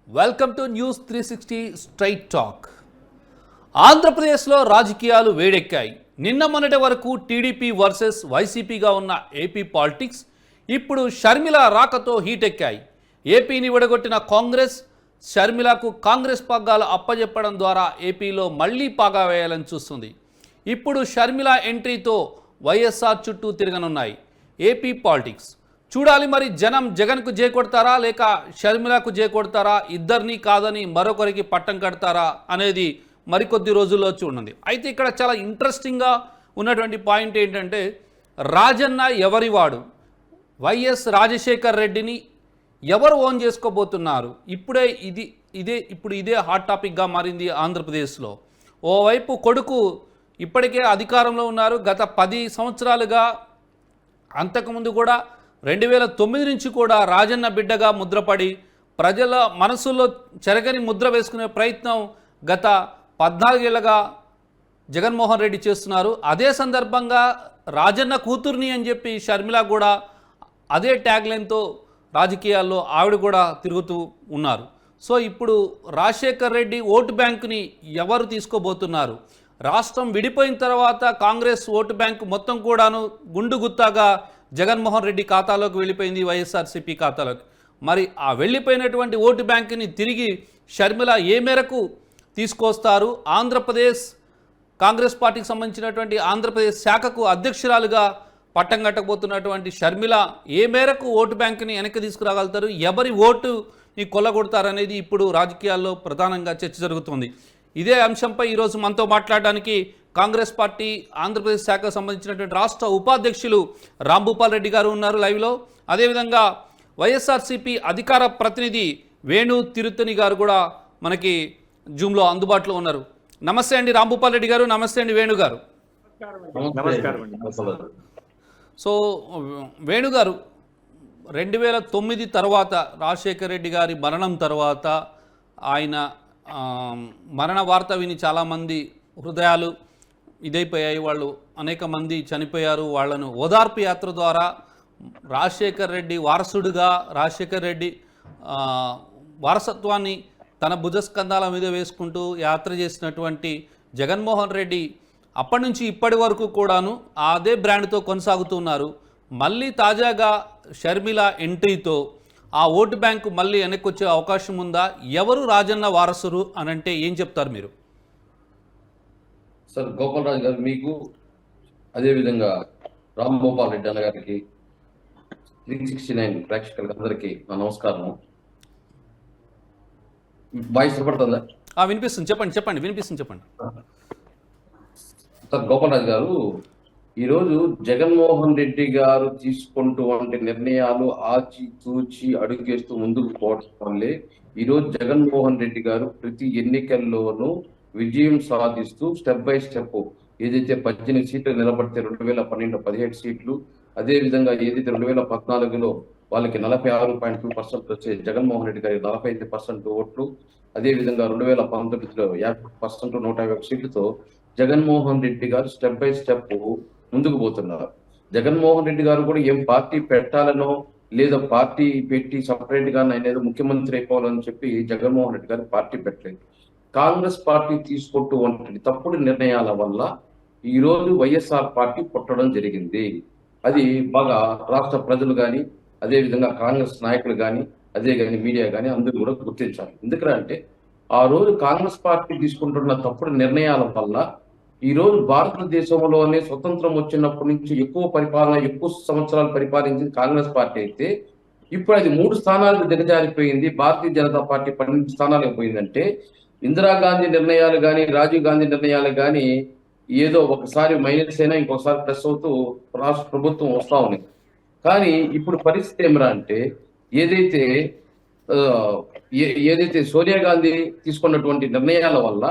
Welcome to news 360 straight talk. ఆంధ్రప్రదేశ్లో రాజకీయాలు వేడెక్కాయి. నిన్న మొన్నటి వరకు టీడీపీ వర్సెస్ వైసీపీగా ఉన్న ఏపీ పాలిటిక్స్ ఇప్పుడు షర్మిల రాకతో హీటెక్కాయి. ఏపీని విడగొట్టిన కాంగ్రెస్ షర్మిలకు కాంగ్రెస్ పగ్గాలు అప్పజెప్పడం ద్వారా ఏపీలో మళ్లీ పాగా వేయాలని చూస్తుంది. ఇప్పుడు షర్మిల ఎంట్రీతో వైఎస్ఆర్ చుట్టూ తిరగనున్నాయి ఏపీ పాలిటిక్స్. చూడాలి మరి జనం జగన్కు జే కొడతారా లేక షర్మిలకు జే కొడతారా, ఇద్దరిని కాదని మరొకరికి పట్టం కడతారా అనేది మరికొద్ది రోజుల్లో చూడండి. అయితే ఇక్కడ చాలా ఇంట్రెస్టింగ్గా ఉన్నటువంటి పాయింట్ ఏంటంటే రాజన్న ఎవరివాడు, వైఎస్ రాజశేఖర్ రెడ్డిని ఎవరు ఓన్ చేసుకోబోతున్నారు. ఇదే హాట్ టాపిక్గా మారింది ఆంధ్రప్రదేశ్లో. ఓవైపు కొడుకు ఇప్పటికే అధికారంలో ఉన్నారు. గత 10 సంవత్సరాలుగా, అంతకుముందు కూడా 2009 నుంచి కూడా రాజన్న బిడ్డగా ముద్రపడి ప్రజల మనసుల్లో చెరగని ముద్ర వేసుకునే ప్రయత్నం గత 14 ఏళ్ళగా జగన్మోహన్ రెడ్డి చేస్తున్నారు. అదే సందర్భంగా రాజన్న కూతుర్ని అని చెప్పి షర్మిల కూడా అదే ట్యాగ్లైన్తో రాజకీయాల్లో ఆవిడ కూడా తిరుగుతూ ఉన్నారు. సో ఇప్పుడు రాజశేఖర్ రెడ్డి ఓటు బ్యాంకుని ఎవరు తీసుకోబోతున్నారు? రాష్ట్రం విడిపోయిన తర్వాత కాంగ్రెస్ ఓటు బ్యాంకు మొత్తం కూడాను గుండు గుత్తాగా జగన్మోహన్ రెడ్డి ఖాతాలోకి వెళ్ళిపోయింది, వైఎస్ఆర్సీపీ ఖాతాలోకి. మరి ఆ వెళ్ళిపోయినటువంటి ఓటు బ్యాంకుని తిరిగి షర్మిల ఏ మేరకు తీసుకొస్తారు? ఆంధ్రప్రదేశ్ కాంగ్రెస్ పార్టీకి సంబంధించినటువంటి ఆంధ్రప్రదేశ్ శాఖకు అధ్యక్షురాలుగా పట్టం కట్టబోతున్నటువంటి షర్మిల ఏ మేరకు ఓటు బ్యాంకుని వెనక్కి తీసుకురాగలుగుతారు, ఎవరి ఓటుని కొల్లగొడతారనేది ఇప్పుడు రాజకీయాల్లో ప్రధానంగా చర్చ జరుగుతుంది. ఇదే అంశంపై ఈరోజు మనతో మాట్లాడడానికి కాంగ్రెస్ పార్టీ ఆంధ్రప్రదేశ్ శాఖకు సంబంధించినటువంటి రాష్ట్ర ఉపాధ్యక్షులు రాంభూపాల్ రెడ్డి గారు ఉన్నారు లైవ్లో. అదేవిధంగా వైఎస్ఆర్సీపీ అధికార ప్రతినిధి వేణు తిరుత్తని గారు కూడా మనకి జూమ్లో అందుబాటులో ఉన్నారు. నమస్తే అండి రాంభూపాల్ రెడ్డి గారు. నమస్తే అండి వేణు గారు. సో వేణు గారు, 2009 తర్వాత రాజశేఖర్ రెడ్డి గారి మరణం తర్వాత ఆయన మరణ వార్త విని చాలామంది హృదయాలు ఇదైపోయాయి. వాళ్ళు అనేక మంది చనిపోయారు. వాళ్ళను ఓదార్పు యాత్ర ద్వారా రాజశేఖర్ రెడ్డి వారసుడుగా రాజశేఖర్ రెడ్డి వారసత్వాన్ని తన భుజస్కంధాల మీద వేసుకుంటూ యాత్ర చేసినటువంటి జగన్మోహన్ రెడ్డి అప్పటి నుంచి ఇప్పటి వరకు కూడాను అదే బ్రాండ్తో కొనసాగుతున్నారు. మళ్ళీ తాజాగా షర్మిల ఎంట్రీతో ఆ ఓటు బ్యాంకు మళ్ళీ వెనక్కి వచ్చే అవకాశం ఉందా? ఎవరు రాజన్న వారసురు అని అంటే ఏం చెప్తారు మీరు? సార్ గోపాలరాజు గారు, మీకు అదేవిధంగా రాంభూపాల్ రెడ్డి అన్న గారికి 369 ప్రేక్షకులకు అందరికీ నా నమస్కారం. వాయిస్ పడుతుందా? వినిపిస్తుంది, చెప్పండి వినిపిస్తుంది, చెప్పండి. సార్ గోపాలరాజు గారు, ఈరోజు జగన్మోహన్ రెడ్డి గారు తీసుకుంటున్న నిర్ణయాలు ఆచితూచి అడుగేస్తూ ముందుకు పోవడం వల్లే ఈరోజు జగన్మోహన్ రెడ్డి గారు ప్రతి ఎన్నికల్లోనూ విజయం సాధిస్తూ స్టెప్ బై స్టెప్ ఏదైతే 18 సీట్లు నిలబడితే 2012 17 సీట్లు, అదేవిధంగా ఏదైతే 2014లో వాళ్ళకి 46.2% వచ్చే జగన్మోహన్ రెడ్డి గారికి 45% ఓట్లు, అదేవిధంగా 2019లో 50% 151 సీట్లతో జగన్మోహన్ రెడ్డి గారు స్టెప్ బై స్టెప్ ముందుకు పోతున్నారు. జగన్మోహన్ రెడ్డి గారు కూడా ఏం పార్టీ పెట్టాలనో లేదా పార్టీ పెట్టి సపరేట్ గా ఆయన ముఖ్యమంత్రి అయిపోవాలని చెప్పి జగన్మోహన్ రెడ్డి గారు పార్టీ పెట్టలేదు. కాంగ్రెస్ పార్టీ తీసుకుంటూ ఉంటుంది తప్పుడు నిర్ణయాల వల్ల ఈ రోజు వైఎస్ఆర్ పార్టీ పుట్టడం జరిగింది. అది బాగా రాష్ట్ర ప్రజలు కానీ, అదేవిధంగా కాంగ్రెస్ నాయకులు కానీ, అదే కానీ మీడియా కానీ అందరూ కూడా గుర్తించాలి. ఎందుకంటే ఆ రోజు కాంగ్రెస్ పార్టీ తీసుకుంటున్న తప్పుడు నిర్ణయాల వల్ల ఈ రోజు భారతదేశంలోనే స్వతంత్రం వచ్చినప్పటి నుంచి ఎక్కువ సంవత్సరాలు పరిపాలించింది కాంగ్రెస్ పార్టీ అయితే ఇప్పుడు అది 3 స్థానాలకు దిగజారిపోయింది. భారతీయ జనతా పార్టీ 12 స్థానాలకు పోయిందంటే ఇందిరాగాంధీ నిర్ణయాలు కానీ, రాజీవ్ గాంధీ నిర్ణయాలు కానీ ఏదో ఒకసారి మైనస్ అయినా ఇంకొకసారి ప్లస్ అవుతూ రాష్ట్ర ప్రభుత్వం వస్తా ఉంది. కానీ ఇప్పుడు పరిస్థితి ఏమిరా అంటే ఏదైతే సోనియా గాంధీ తీసుకున్నటువంటి నిర్ణయాల వల్ల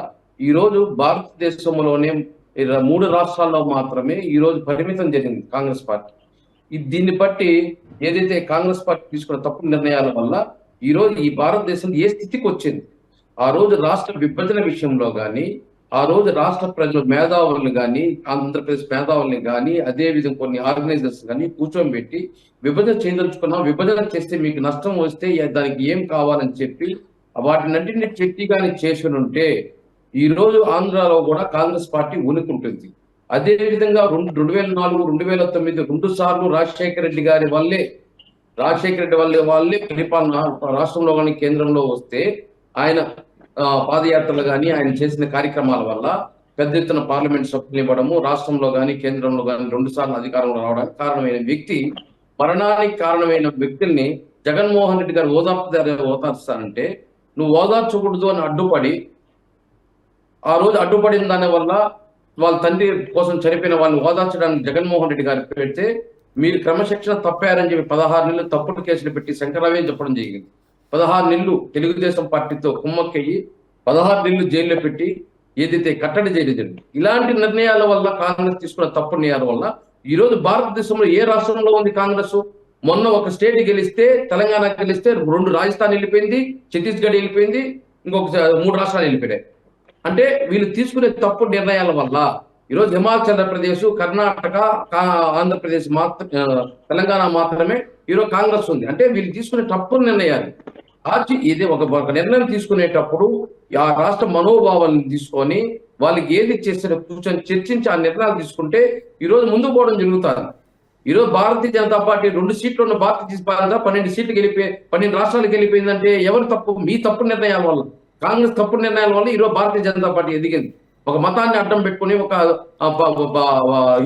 ఈ రోజు భారతదేశంలోనే 3 రాష్ట్రాల్లో మాత్రమే ఈ రోజు పరిమితం జరిగింది కాంగ్రెస్ పార్టీ. దీన్ని బట్టి ఏదైతే కాంగ్రెస్ పార్టీ తీసుకున్న తప్పుడు నిర్ణయాల వల్ల ఈ రోజు ఈ భారతదేశం ఏ స్థితికి వచ్చింది, ఆ రోజు రాష్ట్ర విభజన విషయంలో కానీ, ఆ రోజు రాష్ట్ర ప్రజలు మేధావులను కానీ, ఆంధ్రప్రదేశ్ మేధావుల్ని కానీ, అదేవిధంగా కొన్ని ఆర్గనైజర్స్ కానీ కూర్చోబెట్టి విభజన చేయదలుచుకున్నాం, విభజన చేస్తే మీకు నష్టం వస్తే దానికి ఏం కావాలని చెప్పి వాటినన్నింటినీ చెట్టి కానీ చేసి ఉంటే ఈ రోజు ఆంధ్రాలో కూడా కాంగ్రెస్ పార్టీ ఉనికుంటుంది. అదే విధంగా 2004, 2009 2 సార్లు రాజశేఖర రెడ్డి వాళ్ళే పరిపాలన రాష్ట్రంలో కానీ కేంద్రంలో వస్తే ఆయన పాదయాత్రలు కానీ ఆయన చేసిన కార్యక్రమాల వల్ల పెద్ద ఎత్తున పార్లమెంట్ సభ్యులు ఇవ్వడము, రాష్ట్రంలో కానీ కేంద్రంలో కానీ 2 సార్లు అధికారంలో రావడానికి కారణమైన వ్యక్తి, మరణానికి కారణమైన వ్యక్తుల్ని జగన్మోహన్ రెడ్డి గారు ఓదార్స్తానంటే నువ్వు ఓదార్చకూడదు అని అడ్డుపడి, ఆ రోజు అడ్డుపడిన దాని వల్ల వాళ్ళ తండ్రి కోసం చనిపోయిన వాళ్ళని ఓదార్చడానికి జగన్మోహన్ రెడ్డి గారు పెడితే మీరు క్రమశిక్షణ తప్పారని చెప్పి 16 నెలలు తప్పుడు కేసులు పెట్టి శంకరరావే చెప్పడం జరిగింది. 16 నెలలు తెలుగుదేశం పార్టీతో కుమ్మక్కయ్యి 16 నెలలు జైల్లో పెట్టి ఏదైతే కట్టడి చేయలేదు. ఇలాంటి నిర్ణయాల వల్ల కాంగ్రెస్ తీసుకున్న తప్పుడు నిర్ణయాల వల్ల ఈ రోజు భారతదేశంలో ఏ రాష్ట్రంలో ఉంది కాంగ్రెస్? మొన్న ఒక స్టేట్ గెలిస్తే, తెలంగాణ గెలిస్తే 2 రాజస్థాన్ వెళ్ళిపోయింది, ఛత్తీస్గఢ్ వెళ్ళిపోయింది, ఇంకొక 3 రాష్ట్రాలు వెళ్ళిపోయాయి. అంటే వీళ్ళు తీసుకునే తప్పుడు నిర్ణయాల వల్ల ఈరోజు హిమాచల్ ప్రదేశ్, కర్ణాటక, ఆంధ్రప్రదేశ్ తెలంగాణ మాత్రమే ఈరోజు కాంగ్రెస్ ఉంది. అంటే వీళ్ళు తీసుకునే తప్పుడు నిర్ణయాలు ఇది ఒక నిర్ణయం తీసుకునేటప్పుడు ఆ రాష్ట్ర మనోభావాలను తీసుకొని వాళ్ళకి ఏది చేస్తారో కూర్చొని చర్చించి ఆ నిర్ణయాలు తీసుకుంటే ఈరోజు ముందుకు పోవడం జరుగుతుంది. ఈరోజు భారతీయ జనతా పార్టీ 2 సీట్లు ఉన్న భారతీయ జనతా 12 సీట్లకు వెళ్ళిపోయి 12 రాష్ట్రాలకు వెళ్ళిపోయిందంటే ఎవరు తప్పు? మీ తప్పుడు నిర్ణయాల వల్ల, కాంగ్రెస్ తప్పుడు నిర్ణయాల వల్ల ఈరోజు భారతీయ జనతా పార్టీ ఎదిగింది. ఒక మతాన్ని అడ్డం పెట్టుకుని, ఒక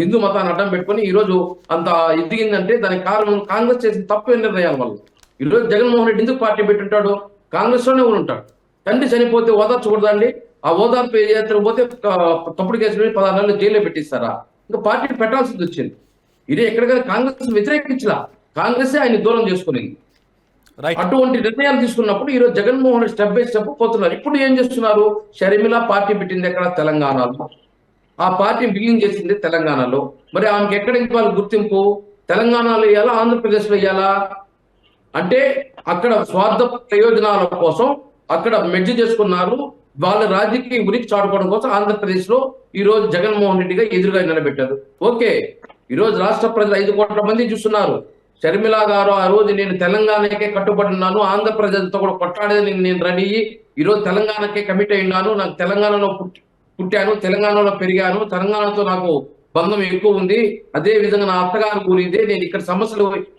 హిందూ మతాన్ని అడ్డం పెట్టుకుని ఈరోజు అంత ఎదిగిందంటే దానికి కారణం కాంగ్రెస్ చేసిన తప్పు నిర్ణయాల వల్ల. ఈరోజు జగన్మోహన్ రెడ్డి ఎందుకు పార్టీ పెట్టుంటాడు? కాంగ్రెస్ లోనే ఉంటాడు. తండ్రి చనిపోతే ఓదార్చకూడదండి? ఆ ఓదార్పు యాత్రకు పోతే తప్పుడు కేసులు 16 నెలలు జైల్లో పెట్టిస్తారా? ఇంకా పార్టీ పెట్టాల్సింది వచ్చింది. ఇది ఎక్కడికైనా కాంగ్రెస్ వ్యతిరేకించలా, కాంగ్రెస్ ఆయన దూరం చేసుకునేది. అటువంటి నిర్ణయాలు తీసుకున్నప్పుడు ఈరోజు Jaganmohan Reddy step by step పోతున్నారు. ఇప్పుడు ఏం చేస్తున్నారు? షర్మిల పార్టీ పెట్టింది ఎక్కడ? తెలంగాణలో. ఆ పార్టీ బిల్లింగ్ చేసింది తెలంగాణలో. మరి ఆమెకి ఎక్కడ ఇవ్వాలి గుర్తింపు? తెలంగాణలో ఇవ్వాలా, ఆంధ్రప్రదేశ్లో ఇవ్వాలా? అంటే అక్కడ స్వార్థ ప్రయోజనాల కోసం అక్కడ మెడ్జ్ చేసుకున్నారు. వాళ్ళ రాజకీయ ఉనికి చాటుకోవడం కోసం ఆంధ్రప్రదేశ్ లో ఈ రోజు జగన్మోహన్ రెడ్డిగా ఎదురుగా నిలబెట్టారు. ఓకే, ఈ రోజు రాష్ట్ర ప్రజలు 5 కోట్ల మంది చూస్తున్నారు. షర్మిల గారు ఆ రోజు నేను తెలంగాణకే కట్టుబడి ఉన్నాను, ఆంధ్రప్రదేశ్తో కూడా కొట్లాడేది నేను రెడీ, ఈ రోజు తెలంగాణకే కమిట్ అయి ఉన్నాను, నాకు తెలంగాణలో పుట్టాను, తెలంగాణలో పెరిగాను, తెలంగాణతో నాకు బంధం ఎక్కువ ఉంది, అదే విధంగా నా అత్తగారు కూలిందే, నేను ఇక్కడ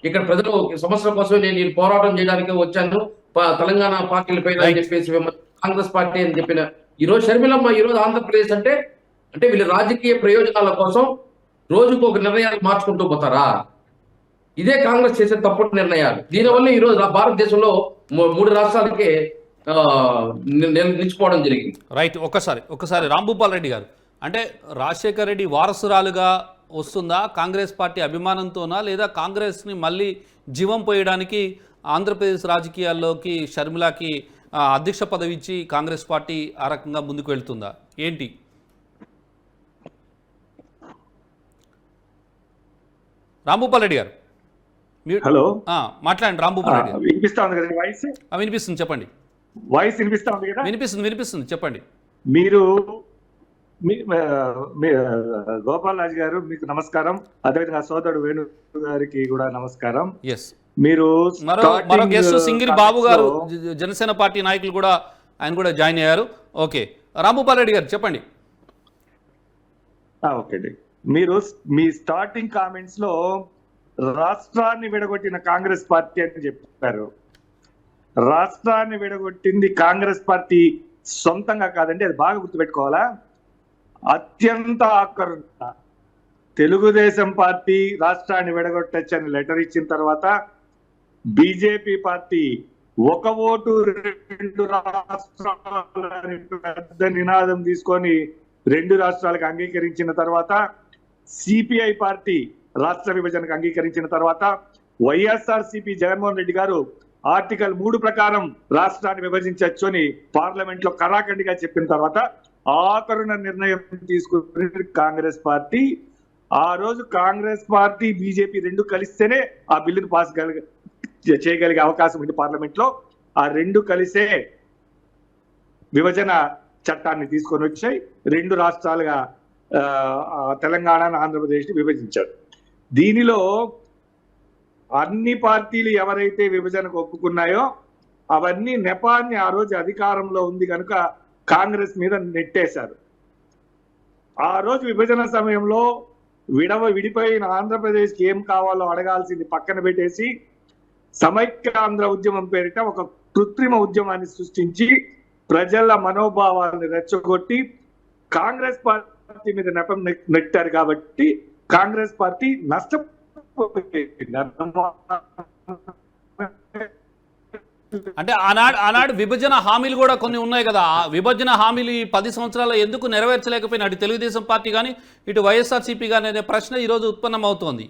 ఇక్కడ ప్రజలు సమస్యల కోసమే నేను పోరాటం చేయడానికి వచ్చాను తెలంగాణ పార్టీల పైన అని చెప్పేసి కాంగ్రెస్ పార్టీ అని చెప్పిన ఈ రోజు షర్మిలమ్మ ఈ రోజు ఆంధ్రప్రదేశ్ అంటే వీళ్ళ రాజకీయ ప్రయోజనాల కోసం రోజుకు ఒక నిర్ణయాలు మార్చుకుంటూ పోతారా? ఇదే కాంగ్రెస్ చేసే తప్పుడు నిర్ణయాలు. దీనివల్ల ఈ రోజు భారతదేశంలో 3 రాష్ట్రాలకే నిలిచిపోవడం జరిగింది. రైట్. ఒకసారి రాంభూపాల్ రెడ్డి గారు, అంటే రాజశేఖర రెడ్డి వారసురాలుగా వస్తుందా కాంగ్రెస్ పార్టీ అభిమానంతోనా, లేదా కాంగ్రెస్ని మళ్ళీ జీవం పోయడానికి ఆంధ్రప్రదేశ్ రాజకీయాల్లోకి షర్మిలాకి అధ్యక్ష పదవి ఇచ్చి కాంగ్రెస్ పార్టీ ఆ రకంగా ముందుకు వెళ్తుందా ఏంటి? రాంభూపాల్ రెడ్డి గారు, హలో, మాట్లాడండి. రాంభూపాల్ రెడ్డి గారు, వినిపిస్తా ఉంది కదా వాయిస్? వినిపిస్తుంది, చెప్పండి. వాయిస్ వినిపిస్తా ఉంది కదా? వినిపిస్తుంది, చెప్పండి. మీరు గోపాల్ రాజు గారు, మీకు నమస్కారం. అదేవిధంగా సోదరుడు వేణు గారికి కూడా నమస్కారం. మీరు మరో గెస్ట్ సింగిరి బాబు గారు, జనసేన పార్టీ నాయకులు కూడా ఆయన కూడా జాయిన్ అయ్యారు. ఓకే, రాంభూపాల్ రెడ్డి గారు చెప్పండి. ఓకే అండి, మీరు మీ స్టార్టింగ్ కామెంట్స్ లో రాష్ట్రాన్ని విడగొట్టిన కాంగ్రెస్ పార్టీ అని చెప్పారు. రాష్ట్రాన్ని విడగొట్టింది కాంగ్రెస్ పార్టీ సొంతంగా కాదండి, అది బాగా గుర్తుపెట్టుకోవాలా. అత్యంత ఆకర్షణ తెలుగుదేశం పార్టీ రాష్ట్రాన్ని విడగొట్టచ్చని లెటర్ ఇచ్చిన తర్వాత బీజేపీ పార్టీ 1 ఓటు 2 రాష్ట్రాలని పెద్ద నినాదం తీసుకొని 2 రాష్ట్రాలకు అంగీకరించిన తర్వాత, సిపిఐ పార్టీ రాష్ట్ర విభజనకు అంగీకరించిన తర్వాత, వైఎస్ఆర్సీపీ జగన్మోహన్ రెడ్డి గారు ఆర్టికల్ 3 ప్రకారం రాష్ట్రాన్ని విభజించవచ్చు అని పార్లమెంట్ లో కరాఖండిగా చెప్పిన తర్వాత ఆఖరున నిర్ణయం తీసుకుని కాంగ్రెస్ పార్టీ, ఆ రోజు కాంగ్రెస్ పార్టీ బీజేపీ 2 కలిస్తేనే ఆ బిల్లును పాస్ చేయగలిగే అవకాశం ఉంది పార్లమెంట్ లో. ఆ 2 కలిసే విభజన చట్టాన్ని తీసుకొని వచ్చాయి. 2 రాష్ట్రాలుగా తెలంగాణ, ఆంధ్రప్రదేశ్ ని విభజించారు. దీనిలో అన్ని పార్టీలు ఎవరైతే విభజనకు ఒప్పుకున్నాయో అవన్నీ నెపాన్ని ఆ రోజు అధికారంలో ఉంది కనుక కాంగ్రెస్ మీద నెట్టేశారు. ఆ రోజు విభజన సమయంలో విడిపోయిన ఆంధ్రప్రదేశ్కి ఏం కావాలో అడగాల్సింది పక్కన పెట్టేసి సమైక్యాంధ్ర ఉద్యమం పేరిట ఒక కృత్రిమ ఉద్యమాన్ని సృష్టించి ప్రజల మనోభావాలను రెచ్చగొట్టి కాంగ్రెస్ పార్టీ మీద నెపం నెట్టారు. కాబట్టి కాంగ్రెస్ పార్టీ నష్టపోయింది. అంటే ఆనాడు విభజన హామీలు కూడా కొన్ని ఉన్నాయి కదా, ఆ విభజన హామీలు ఈ 10 సంవత్సరాల్లో ఎందుకు నెరవేర్చలేకపోయినా అటు తెలుగుదేశం పార్టీ కానీ ఇటు వైఎస్ఆర్సీపీ కానీ అనే ప్రశ్న ఈరోజు ఉత్పన్నమవుతోంది.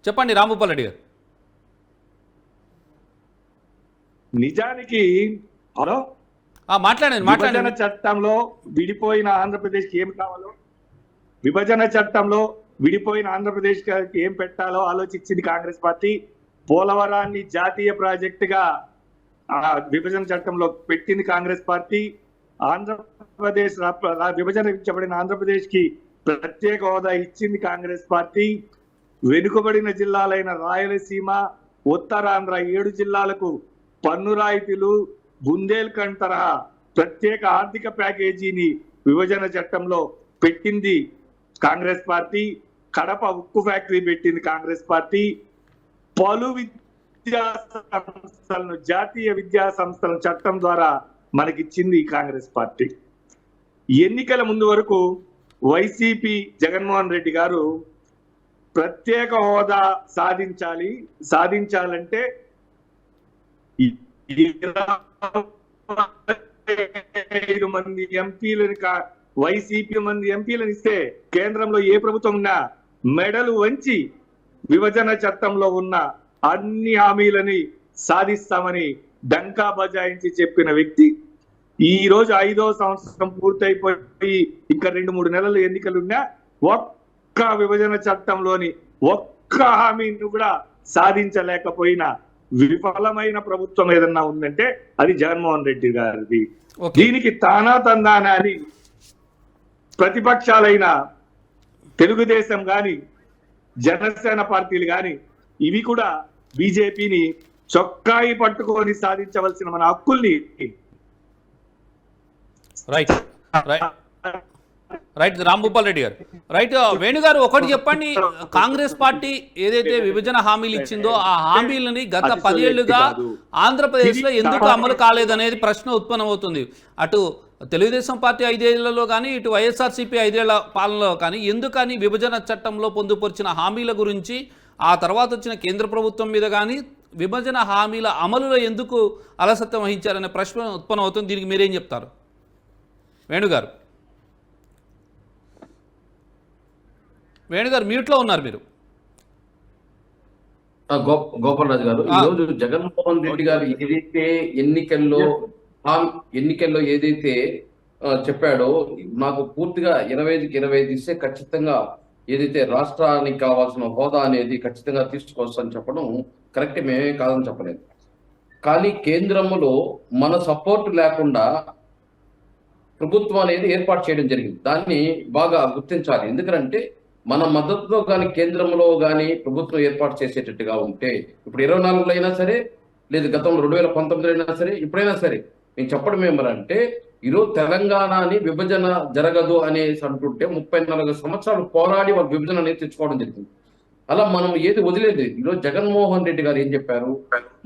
చెప్పండి రాంభూపాల్ రెడ్డి గారు. నిజానికి మాట్లాడండి. విభజన చట్టంలో విడిపోయిన ఆంధ్రప్రదేశ్కి ఏం కావాలో, విభజన చట్టంలో విడిపోయిన ఆంధ్రప్రదేశ్ ఏం పెట్టాలో ఆలోచించింది కాంగ్రెస్ పార్టీ. పోలవరాన్ని జాతీయ ప్రాజెక్టుగా విభజన చట్టంలో పెట్టింది కాంగ్రెస్ పార్టీ. ఆంధ్రప్రదేశ్ విభజన ఆంధ్రప్రదేశ్ కి ప్రత్యేక హోదా ఇచ్చింది కాంగ్రెస్ పార్టీ. వెనుకబడిన జిల్లాలైన రాయలసీమ, ఉత్తరాంధ్ర 7 జిల్లాలకు పన్ను రాయితీలు, బుందేల్ఖండ్ తరహా ప్రత్యేక ఆర్థిక ప్యాకేజీని విభజన చట్టంలో పెట్టింది కాంగ్రెస్ పార్టీ. కడప ఉక్కు ఫ్యాక్టరీ పెట్టింది కాంగ్రెస్ పార్టీ. పలు విద్యా సంస్థలను, జాతీయ విద్యా సంస్థల చట్టం ద్వారా మనకిచ్చింది కాంగ్రెస్ పార్టీ. ఎన్నికల ముందు వరకు వైసీపీ జగన్మోహన్ రెడ్డి గారు ప్రత్యేక హోదా సాధించాలంటే 25 మంది ఎంపీలను వైసీపీ మంది ఎంపీలను ఇస్తే కేంద్రంలో ఏ ప్రభుత్వం ఉన్నా మెడలు వంచి విభజన చట్టంలో ఉన్న అన్ని హామీలని సాధిస్తామని డంకా బజాయించి చెప్పిన వ్యక్తి ఈ రోజు 5వ సంవత్సరం పూర్తయిపోయి ఇంకా 2-3 నెలలు ఎన్నికలున్నా ఒక్క విభజన చట్టంలోని ఒక్క హామీని కూడా సాధించలేకపోయిన విఫలమైన ప్రభుత్వం ఏదన్నా ఉందంటే అది జగన్మోహన్ రెడ్డి గారిది. దీనికి తానా తందానా అని ప్రతిపక్షాలైన తెలుగుదేశం గాని జనసేన పార్టీలు గాని ఇవి కూడా బీజేపీని చొక్కాయి పట్టుకొని సాధించవలసిన మన హక్కుల్ని రైట్ రాంభూపాల్ రెడ్డి గారు. రైట్ వేణుగారు, ఒకటి చెప్పండి, కాంగ్రెస్ పార్టీ ఏదైతే విభజన హామీలు ఇచ్చిందో ఆ హామీలని గత 10 ఏళ్లుగా ఆంధ్రప్రదేశ్లో ఎందుకు అమలు కాలేదనేది ప్రశ్న ఉత్పన్నమవుతుంది. అటు తెలుగుదేశం పార్టీ 5 ఏళ్లలో కానీ ఇటు వైఎస్ఆర్సీపీ 5 ఏళ్ల పాలనలో కానీ ఎందుకని విభజన చట్టంలో పొందుపరిచిన హామీల గురించి ఆ తర్వాత వచ్చిన కేంద్ర ప్రభుత్వం మీద కానీ విభజన హామీల అమలులో ఎందుకు అలసత్వం వహించారనే ప్రశ్న ఉత్పన్నమవుతుంది. దీనికి మీరేం చెప్తారు వేణుగారు? వేణుగారు మ్యూట్లో ఉన్నారు మీరు. గోపాలరాజు గారు, ఈరోజు జగన్మోహన్ రెడ్డి గారు ఏదైతే ఎన్నికల్లో ఏదైతే చెప్పాడో నాకు పూర్తిగా 25కి 25 ఇస్తే ఖచ్చితంగా ఏదైతే రాష్ట్రానికి కావాల్సిన హోదా అనేది ఖచ్చితంగా తీసుకొస్తామని చెప్పడం కరెక్ట్, మేమే కాదని చెప్పలేదు. కానీ కేంద్రంలో మన సపోర్ట్ లేకుండా ప్రభుత్వం అనేది ఏర్పాటు చేయడం జరిగింది. దాన్ని బాగా గుర్తించాలి. ఎందుకంటే మన మద్దతుతో కానీ కేంద్రంలో కానీ ప్రభుత్వం ఏర్పాటు చేసేటట్టుగా ఉంటే ఇప్పుడు 24లో అయినా సరే, లేదు గతంలో 2019 అయినా సరే, ఇప్పుడైనా సరే నేను చెప్పడం ఏమనంటే ఈరోజు తెలంగాణని విభజన జరగదు అనేసి అంటుంటే 34 సంవత్సరాలు పోరాడి వాళ్ళు విభజన అనేది తెచ్చుకోవడం జరిగింది. అలా మనం ఏది వదిలేదు. ఈరోజు జగన్మోహన్ రెడ్డి గారు ఏం చెప్పారు,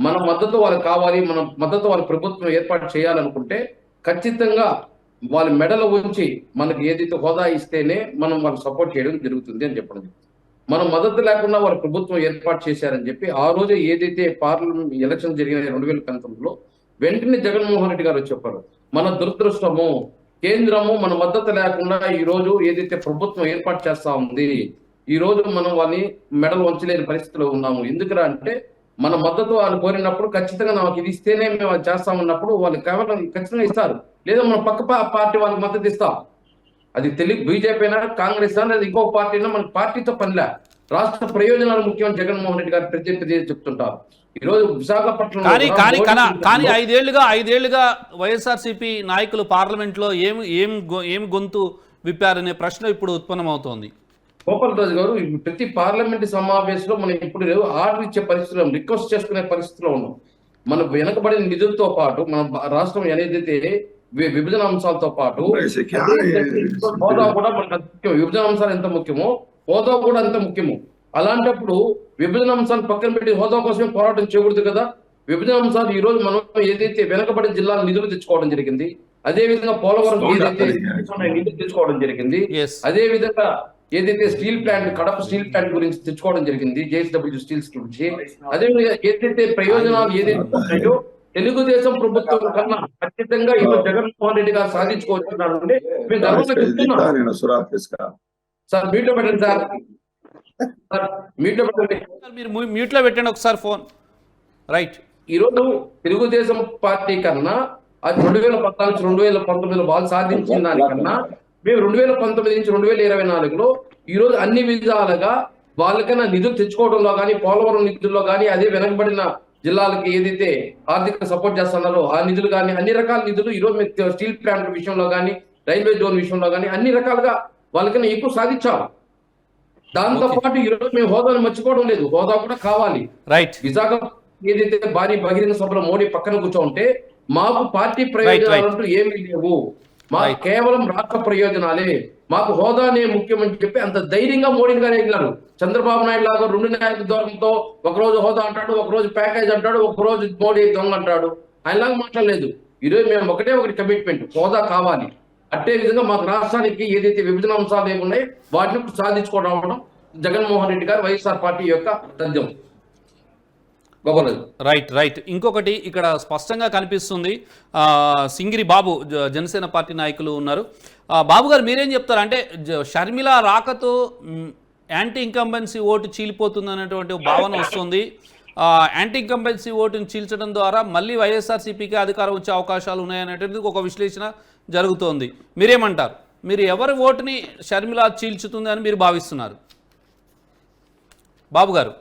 మన మద్దతు వాళ్ళకి కావాలి, మన మద్దతు వాళ్ళ ప్రభుత్వం ఏర్పాటు చేయాలనుకుంటే ఖచ్చితంగా వాళ్ళ మెడలో ఉంచి మనకి ఏదైతే హోదా ఇస్తేనే మనం వాళ్ళకి సపోర్ట్ చేయడం జరుగుతుంది అని చెప్పడం. మనం మద్దతు లేకుండా వాళ్ళ ప్రభుత్వం ఏర్పాటు చేశారని చెప్పి ఆ రోజు ఏదైతే పార్లమెంట్ ఎలక్షన్ జరిగిన 2019లో వెంటనే జగన్మోహన్ రెడ్డి గారు చెప్పారు, మన దురదృష్టము కేంద్రము మన మద్దతు లేకుండా ఈ రోజు ఏదైతే ప్రభుత్వం ఏర్పాటు చేస్తా ఉంది, ఈ రోజు మనం వాళ్ళని మెడలు వంచలేని పరిస్థితిలో ఉన్నాము. ఎందుకురా అంటే మన మద్దతు వాళ్ళు కోరినప్పుడు ఖచ్చితంగా నాకు ఇది ఇస్తేనే మేము అది చేస్తామన్నప్పుడు వాళ్ళు కేవలం ఖచ్చితంగా ఇస్తారు, లేదా మన పక్క పార్టీ వాళ్ళకి మద్దతు ఇస్తాం. అది బీజేపీ అయినా కాంగ్రెస్ అయినా లేదా ఇంకొక పార్టీ అయినా మన పార్టీతో పనిలే, రాష్ట్ర ప్రయోజనాలు ముఖ్యమని జగన్మోహన్ రెడ్డి గారు ప్రతి చెప్తుంటారు. ఈ రోజు విశాఖపట్నం కానీ 5 ఏళ్లుగా వైఎస్ఆర్సీపీ నాయకులు పార్లమెంట్ లో ఏం గొంతు విప్పారనే ప్రశ్న ఇప్పుడు ఉత్పన్నమవుతోంది. గోపాలరాజు గారు, ప్రతి పార్లమెంట్ సమావేశంలో మనం ఇప్పుడు ఆర్డర్ ఇచ్చే పరిస్థితిలో, రిక్వెస్ట్ చేసుకునే పరిస్థితిలో ఉన్నాం. మన వెనకబడిన నిధులతో పాటు మన రాష్ట్రం ఏదైతే విభజన అంశాలతో పాటు హోదా కూడా మనకు ముఖ్యం. విభజన అంశాలు ఎంత ముఖ్యమో హోదా కూడా అంత ముఖ్యము. అలాంటప్పుడు విభజన అంశాలు పక్కన పెట్టి హోదా కోసమే పోరాటం చేయకూడదు కదా. విభజన అంశాలు ఈ రోజు మనం ఏదైతే వెనకబడిన జిల్లాల నిధులు తెచ్చుకోవడం జరిగింది, అదే విధంగా పోలవరం ఏదైతే నిధులు తెచ్చుకోవడం జరిగింది, అదే విధంగా ఏదైతే steel plant Kadapa steel plant గురించి తెచ్చుకోవడం జరిగింది, JSW స్టీల్స్ గురించి, అదే విధంగా ఏదైతే ప్రయోజనాలు ఏదైతే ఉన్నాయో తెలుగుదేశం ప్రభుత్వం కన్నా ఖచ్చితంగా ఈరోజు జగన్మోహన్ రెడ్డి గారు సాధించుకోవచ్చున్నారంటే మేము గర్వంగా చెప్తున్నాం. సార్ మీట్లో పెట్టండి సార్, మీట్లో పెట్టండి, మీరు మ్యూట్లో పెట్టండి ఒకసారి ఫోన్. రైట్. ఈరోజు తెలుగుదేశం పార్టీ కన్నా అది 2014 2019 వాళ్ళు సాధించిన దానికన్నా మేము 2019 నుంచి 2024లో ఈ రోజు అన్ని విధాలుగా వాళ్ళకన్నా నిధులు తెచ్చుకోవడంలో కానీ, పోలవరం నిధుల్లో కానీ, అదే వెనకబడిన జిల్లాలకి ఏదైతే ఆర్థిక సపోర్ట్ చేస్తున్నారో ఆ నిధులు కానీ, అన్ని రకాల నిధులు ఈ రోజు మేము స్టీల్ ప్లాంట్ విషయంలో కానీ, రైల్వే జోన్ విషయంలో కానీ అన్ని రకాలుగా వాళ్ళకన్నా ఎక్కువ సాధించాం. దాంతో పాటు ఈ రోజు మేము హోదాను మర్చిపోవడం లేదు, హోదా కూడా కావాలి. రైట్. విశాఖ ఏదైతే భారీ బహిరంగ సభలో మోడీ పక్కన కూర్చోంటే మాకు పార్టీ ప్రయోజనాలు అంటూ ఏమీ లేవు, మాకు కేవలం రాష్ట్ర ప్రయోజనాలే, మాకు హోదానే ముఖ్యమని చెప్పి అంత ధైర్యంగా మోడీ గారు వెళ్ళారు. చంద్రబాబు నాయుడు లాగా 2 నాయకుల దూరంతో ఒకరోజు హోదా అంటాడు, ఒకరోజు ప్యాకేజ్ అంటాడు, ఒకరోజు మోడీ దొంగ అంటాడు. ఆయనలాగా మాట్లాడలేదు. ఈరోజు మేము ఒకటి కమిట్మెంట్, హోదా కావాలి. అట్టే విధంగా మాకు రాష్ట్రానికి ఏదైతే విభజన అంశాలు ఏమున్నాయి వాటిని సాధించుకోవడం జగన్మోహన్ రెడ్డి గారు వైఎస్ఆర్ పార్టీ యొక్క తథ్యం. Right right. ఇంకొకటి ఇక్కడ స్పష్టంగా కనిపిస్తుంది, సింగిరి బాబు జనసేన పార్టీ నాయకులు ఉన్నారు. బాబు గారు మీరేం చెప్తారు? అంటే షర్మిల రాకతో యాంటీ ఇంకంబెన్సీ ఓటు చీలిపోతుంది అనేటువంటి భావన వస్తుంది. యాంటీ ఇంకంబెన్సీ ఓటుని చీల్చడం ద్వారా మళ్ళీ వైఎస్ఆర్సీపీకి అధికారం వచ్చే అవకాశాలు ఉన్నాయనేటువంటిది ఒక విశ్లేషణ జరుగుతోంది. మీరేమంటారు? మీరు ఎవరి ఓటుని షర్మిల చీల్చుతుంది అని మీరు భావిస్తున్నారు? బాబు గారు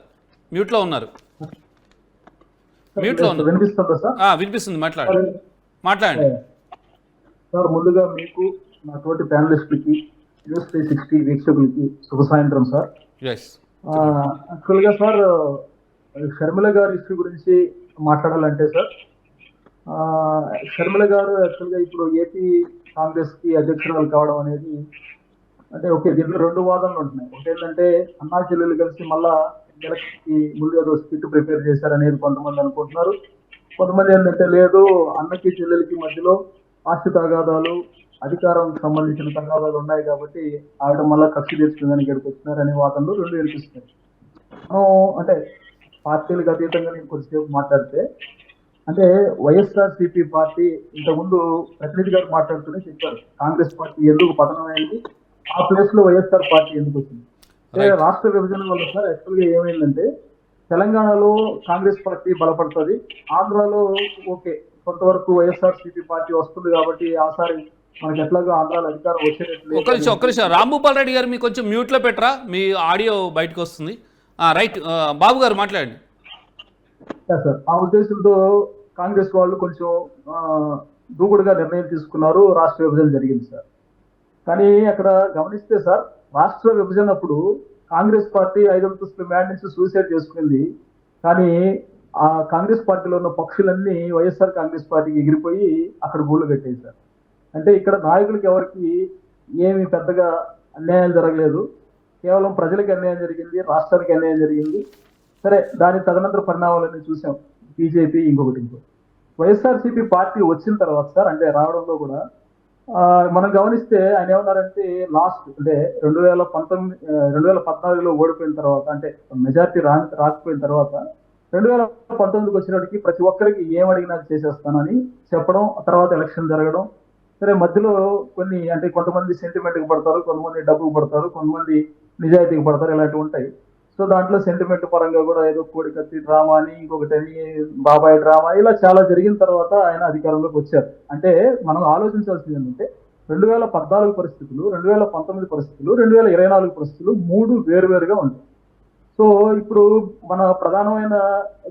మ్యూట్లో ఉన్నారు. వినిపిస్తుంది, మాట్లాడండి సార్. ముందుగా మీకు నా తోటి ప్యానలిస్టులకి న్యూస్ 360 వీక్షకులకి శుభ సాయంత్రం సార్. యాక్చువల్గా సార్ షర్మిల గారి ఇష్యూ గురించి మాట్లాడాలంటే సార్, షర్మిల గారు యాక్చువల్గా ఇప్పుడు ఏపీ కాంగ్రెస్ కి అధ్యక్షురాలు కావడం అనేది అంటే ఓకే, దీంట్లో 2 వాదనలు ఉంటున్నాయి. ఒకటి ఏంటంటే అన్నా చెల్లెలు కలిసి మళ్ళా ఎలక్షన్కి ముందు ఏదో స్కిట్ ప్రిపేర్ చేశారనేది కొంతమంది అనుకుంటున్నారు. కొంతమంది ఏంటంటే లేదు, అన్నకి చెల్లెలకి మధ్యలో ఆస్తి తగాదాలు, అధికారం సంబంధించిన తగాదాలు ఉన్నాయి కాబట్టి ఆవిడ మళ్ళా కక్ష తీర్చుకుందని ఇక్కడికి వచ్చినారనే వాదనలు 2 వినిపిస్తున్నాయి. అంటే పార్టీలకు అతీతంగా నేను కొద్దిసేపు మాట్లాడితే, అంటే వైఎస్ఆర్సీపీ పార్టీ ఇంతకుముందు ప్రతినిధి గారు మాట్లాడుతూనే చెప్పారు కాంగ్రెస్ పార్టీ ఎందుకు పతనమైంది, ఆ ప్లేస్ లో వైఎస్ఆర్ పార్టీ ఎందుకు వచ్చింది. రాష్ట్ర విభజన వల్ల సార్ యాక్చువల్గా ఏమైందంటే తెలంగాణలో కాంగ్రెస్ పార్టీ బలపడుతుంది, ఆంధ్రాలో ఓకే కొంతవరకు వైఎస్ఆర్సీపీ పార్టీ వస్తుంది కాబట్టి ఆసారి మనకి ఎట్లాగో ఆంధ్రాలో అధికారం వచ్చేటట్లు. ఒక్క నిమిషం రాంభూపాల్ రెడ్డి గారు మీకు కొంచెం మ్యూట్లో పెట్టరా, మీ ఆడియో బయటకు వస్తుంది. రైట్, బాబు గారు మాట్లాడండి. సార్ ఆ ఉద్దేశంతో కాంగ్రెస్ వాళ్ళు కొంచెం దూకుడుగా నిర్ణయం తీసుకున్నారు, రాష్ట్ర విభజన జరిగింది సార్. కానీ అక్కడ గమనిస్తే సార్ రాష్ట్ర విభజన అప్పుడు కాంగ్రెస్ పార్టీ 5 అంతస్తుల మేడ నుంచి సూసైడ్ చేసుకుంది. కానీ ఆ కాంగ్రెస్ పార్టీలో ఉన్న పక్షులన్నీ వైఎస్ఆర్ కాంగ్రెస్ పార్టీకి ఎగిరిపోయి అక్కడ గూళ్ళు కట్టాయి సార్. అంటే ఇక్కడ నాయకులకి ఎవరికి ఏమి పెద్దగా అన్యాయం జరగలేదు, కేవలం ప్రజలకి అన్యాయం జరిగింది, రాష్ట్రానికి అన్యాయం జరిగింది. సరే, దాని తదనంతర పరిణామాలన్నీ చూసాం, బీజేపీ ఇంకొకటి. వైఎస్ఆర్సీపీ పార్టీ వచ్చిన తర్వాత సార్, అంటే రావడంలో కూడా మనం గమనిస్తే ఆయన ఏమన్నారంటే లాస్ట్ అంటే 2014లో ఓడిపోయిన తర్వాత, అంటే మెజార్టీ రాకపోయిన తర్వాత 2019కి వచ్చినప్పటికీ ప్రతి ఒక్కరికి ఏం అడిగినా చేసేస్తానని చెప్పడం, తర్వాత ఎలక్షన్ జరగడం. సరే, మధ్యలో కొన్ని అంటే కొంతమంది సెంటిమెంట్కి పడతారు, కొంతమంది డబ్బుకు పడతారు, కొంతమంది నిజాయితీకి పడతారు, ఇలాంటివి ఉంటాయి. సో దాంట్లో సెంటిమెంట్ పరంగా కూడా ఏదో కోడికత్తి డ్రామా అని, ఇంకొకటి బాబాయ్ డ్రామా, ఇలా చాలా జరిగిన తర్వాత ఆయన అధికారంలోకి వచ్చారు. అంటే మనం ఆలోచించాల్సింది ఏంటంటే 2014 పరిస్థితులు, 2019 పరిస్థితులు, 2024 పరిస్థితులు 3 వేరువేరుగా ఉంటాయి. సో ఇప్పుడు మన ప్రధానమైన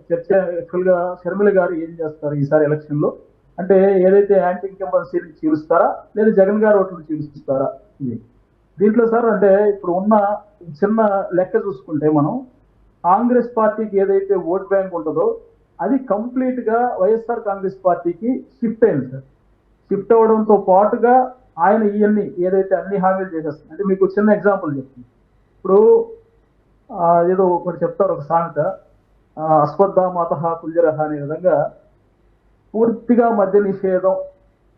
చర్చ యాక్చువల్గా షర్మిల గారు ఏం చేస్తారు ఈసారి ఎలక్షన్ లో అంటే, ఏదైతే యాంటీ ఇన్కంబెన్సీని చీలుస్తారా లేదా జగన్ గారు ఓట్లను చీలుస్తారా ఇది. దీంట్లో సార్ అంటే ఇప్పుడు ఉన్న చిన్న లెక్క చూసుకుంటే మనం కాంగ్రెస్ పార్టీకి ఏదైతే ఓట్ బ్యాంక్ ఉంటుందో అది కంప్లీట్ గా వైఎస్ఆర్ కాంగ్రెస్ పార్టీకి షిఫ్ట్ అయింది సార్. షిఫ్ట్ అవడంతో పాటుగా ఆయన ఇవన్నీ ఏదైతే అన్ని హామీలు చేసేస్తుంది అంటే మీకు చిన్న ఎగ్జాంపుల్ చెప్తుంది. ఇప్పుడు ఏదో ఒకటి చెప్తారు ఒక సామెత, అశ్వత్థామాత కుల్జరహ అనే విధంగా పూర్తిగా మద్య నిషేధం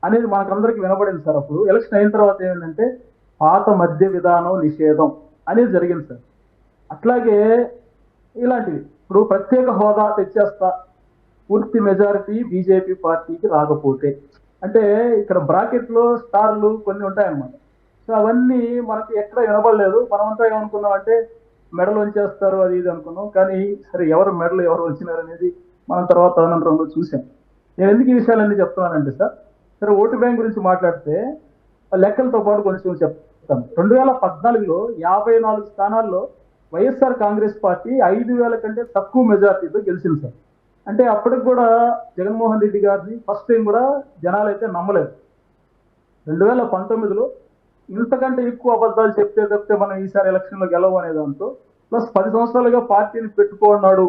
అనేది మనకందరికి వినపడింది సార్. అప్పుడు ఎలక్షన్ అయిన తర్వాత ఏమైందంటే పాత మద్య విధానం నిషేధం అనేది జరిగింది సార్. అట్లాగే ఇలాంటివి ఇప్పుడు ప్రత్యేక హోదా తెచ్చేస్తా, పూర్తి మెజారిటీ బీజేపీ పార్టీకి రాకపోతే అంటే ఇక్కడ బ్రాకెట్ లో స్టార్లు కొన్ని ఉంటాయన్నమాట. సో అవన్నీ మనకి ఎక్కడ వినపడలేదు. మనమంతా ఏమనుకున్నాం అంటే మెడలు వంచేస్తారు అది ఇది అనుకున్నాం. కానీ సరే ఎవరు మెడలు ఎవరు వచ్చినారు అనేది మనం తర్వాత అనంతరంలో చూసాం. నేను ఎందుకు ఈ విషయాలన్నీ చెప్తున్నానంటే సార్, సరే ఓటు బ్యాంక్ గురించి మాట్లాడితే లెక్కలతో పాటు కొంచెం చెప్తాను. 2014లో 54 స్థానాల్లో వైఎస్ఆర్ కాంగ్రెస్ పార్టీ 5,000 కంటే తక్కువ మెజార్టీతో గెలిచింది సార్. అంటే అప్పటికి కూడా జగన్మోహన్ రెడ్డి గారిని ఫస్ట్ టైం కూడా జనాలు అయితే నమ్మలేదు. 2019లో ఇంతకంటే ఎక్కువ అబద్ధాలు చెప్తే మనం ఈసారి ఎలక్షన్లో గెలవు అనే దాంతో, ప్లస్ 10 సంవత్సరాలుగా పార్టీని పెట్టుకున్నాడు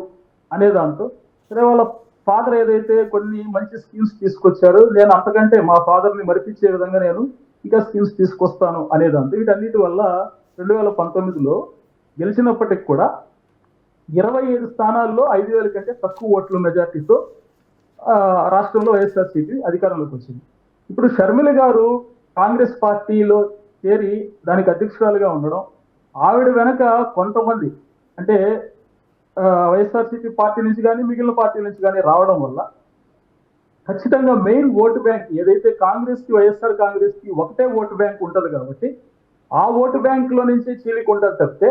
అనే దాంతో, సరే వాళ్ళ ఫాదర్ ఏదైతే కొన్ని మంచి స్కీమ్స్ తీసుకొచ్చారో నేను అంతకంటే మా ఫాదర్ని మరిపించే విధంగా నేను ఇంకా స్కీమ్స్ తీసుకొస్తాను అనే దాంతో వీటన్నిటి వల్ల 2019లో గెలిచినప్పటికి కూడా 25 స్థానాల్లో 5,000 కంటే తక్కువ ఓట్ల మెజార్టీతో రాష్ట్రంలో వైఎస్ఆర్సీపీ అధికారంలోకి వచ్చింది. ఇప్పుడు షర్మిల గారు కాంగ్రెస్ పార్టీలో చేరి దానికి అధ్యక్షురాలుగా ఉండడం, ఆవిడ వెనక కొంతమంది అంటే వైఎస్ఆర్సీపీ పార్టీ నుంచి కానీ మిగిలిన పార్టీ నుంచి కానీ రావడం వల్ల ఖచ్చితంగా మెయిన్ ఓటు బ్యాంక్ ఏదైతే కాంగ్రెస్కి వైఎస్ఆర్ కాంగ్రెస్కి ఒకటే ఓటు బ్యాంక్ ఉంటుంది కాబట్టి ఆ ఓటు బ్యాంకులో నుంచి చీలికుంటుంది తప్పితే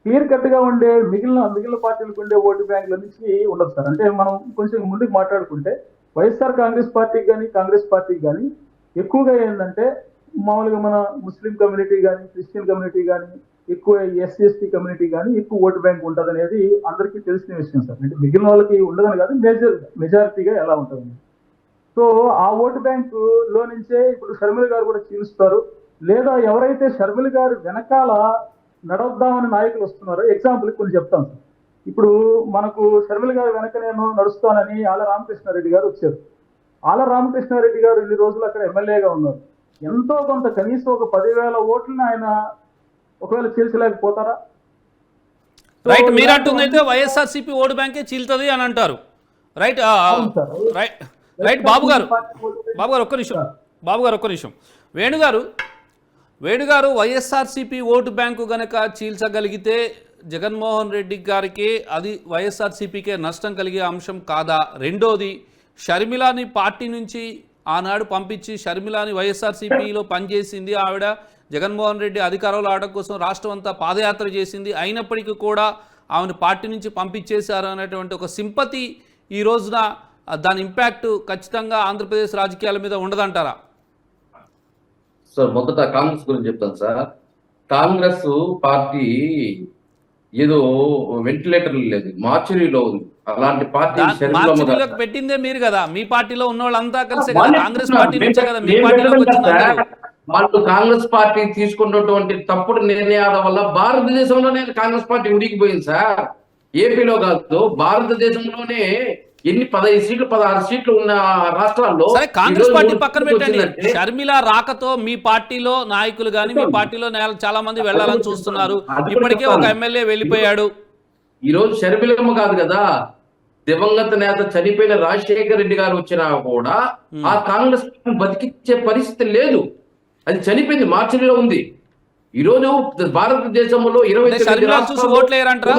క్లియర్ కట్ గా ఉండే మిగిలిన పార్టీలకు ఉండే ఓటు బ్యాంకుల నుంచి ఉండదు సార్. అంటే మనం కొంచెం ముందుకు మాట్లాడుకుంటే వైఎస్ఆర్ కాంగ్రెస్ పార్టీకి కానీ కాంగ్రెస్ పార్టీకి కానీ ఎక్కువగా ఏంటంటే మామూలుగా మన ముస్లిం కమ్యూనిటీ కానీ క్రిస్టియన్ కమ్యూనిటీ కానీ ఎక్కువ ఎస్సీ ఎస్టీ కమ్యూనిటీ కానీ ఎక్కువ ఓటు బ్యాంక్ ఉంటుంది అనేది అందరికీ తెలిసిన విషయం సార్. అంటే మిగిలిన వాళ్ళకి ఉండదని కాదు, మెజారిటీగా ఎలా ఉంటుంది. సో ఆ ఓటు బ్యాంకు లో నుంచే ఇప్పుడు షర్మిల గారు కూడా చీలుస్తారు. లేదా ఎవరైతే షర్మిల గారు వెనకాల నడవద్దామని నాయకులు వస్తున్నారో ఎగ్జాంపుల్ కొన్ని చెప్తాను సార్. ఇప్పుడు మనకు షర్మిల గారు వెనక నేను నడుస్తానని ఆల రామకృష్ణారెడ్డి గారు వచ్చారు. ఆల రామకృష్ణారెడ్డి గారు ఇన్ని రోజులు అక్కడ ఎమ్మెల్యేగా ఉన్నారు. ఎంతో కొంత కనీసం ఒక 10,000 ఓట్లను ఆయన ఒకవేళ చీల్చలేకపోతారా? రైట్, మీరు అంటుందైతే వైఎస్ఆర్సీపీ ఓటు బ్యాంకే చీల్తుంది అని అంటారు. రైట్ రైట్ రైట్ బాబు గారు ఒక్క నిమిషం వేణుగారు వైఎస్ఆర్సీపీ ఓటు బ్యాంకు గనక చీల్చగలిగితే జగన్మోహన్ రెడ్డి గారికి అది వైఎస్ఆర్సీపీకే నష్టం కలిగే అంశం కాదా? రెండోది, షర్మిలాని పార్టీ నుంచి ఆనాడు పంపించి షర్మిలాని వైఎస్ఆర్సీపీలో పనిచేసింది ఆవిడ. జగన్మోహన్ రెడ్డి అధికారంలో ఆడడం కోసం రాష్ట్రం అంతా పాదయాత్ర చేసింది. అయినప్పటికీ కూడా ఆమెను పార్టీ నుంచి పంపించేశారు అనేటువంటి ఒక సింపతి ఈ రోజున దాని ఇంపాక్ట్ ఖచ్చితంగా ఆంధ్రప్రదేశ్ రాజకీయాల మీద ఉండదంటారా? సార్ మొదట కాంగ్రెస్ గురించి చెప్తాను సార్. కాంగ్రెస్ పార్టీ ఏదో వెంటిలేటర్ లేదు, మార్చురీలో ఉంది. అలాంటి పార్టీ మార్చురీలోకి పెట్టిందే మీరు కదా, మీ పార్టీలో ఉన్న వాళ్ళంతా కలిసే కదా, కాంగ్రెస్ పార్టీ నుంచే కదా మీ పార్టీలోకి వచ్చింది. వాళ్ళు కాంగ్రెస్ పార్టీ తీసుకున్నటువంటి తప్పుడు నిర్ణయాల వల్ల భారతదేశంలోనే కాంగ్రెస్ పార్టీ ఉడికిపోయింది సార్. ఏపీలో కాదు, భారతదేశంలోనే ఎన్ని 15 సీట్లు 16 సీట్లు ఉన్న రాష్ట్రాల్లో సరే కాంగ్రెస్ పార్టీ పక్కన పెట్టండి. షర్మిల రాకతో మీ పార్టీలో నాయకులు కానీ మీ పార్టీలో చాలా మంది వెళ్ళాలని చూస్తున్నారు. ఇప్పటికే ఒక ఎమ్మెల్యే వెళ్ళిపోయాడు. ఈ రోజు షర్మిలమ్మ కాదు కదా, దివంగత నేత చనిపోయిన రాజశేఖర రెడ్డి గారు వచ్చినా కూడా ఆ కాంగ్రెస్ బతికించే పరిస్థితి లేదు. అది చనిపోయింది, మార్చిలో ఉంది. ఈ రోజు భారతదేశంలో 29 ఓట్లేరంటారా?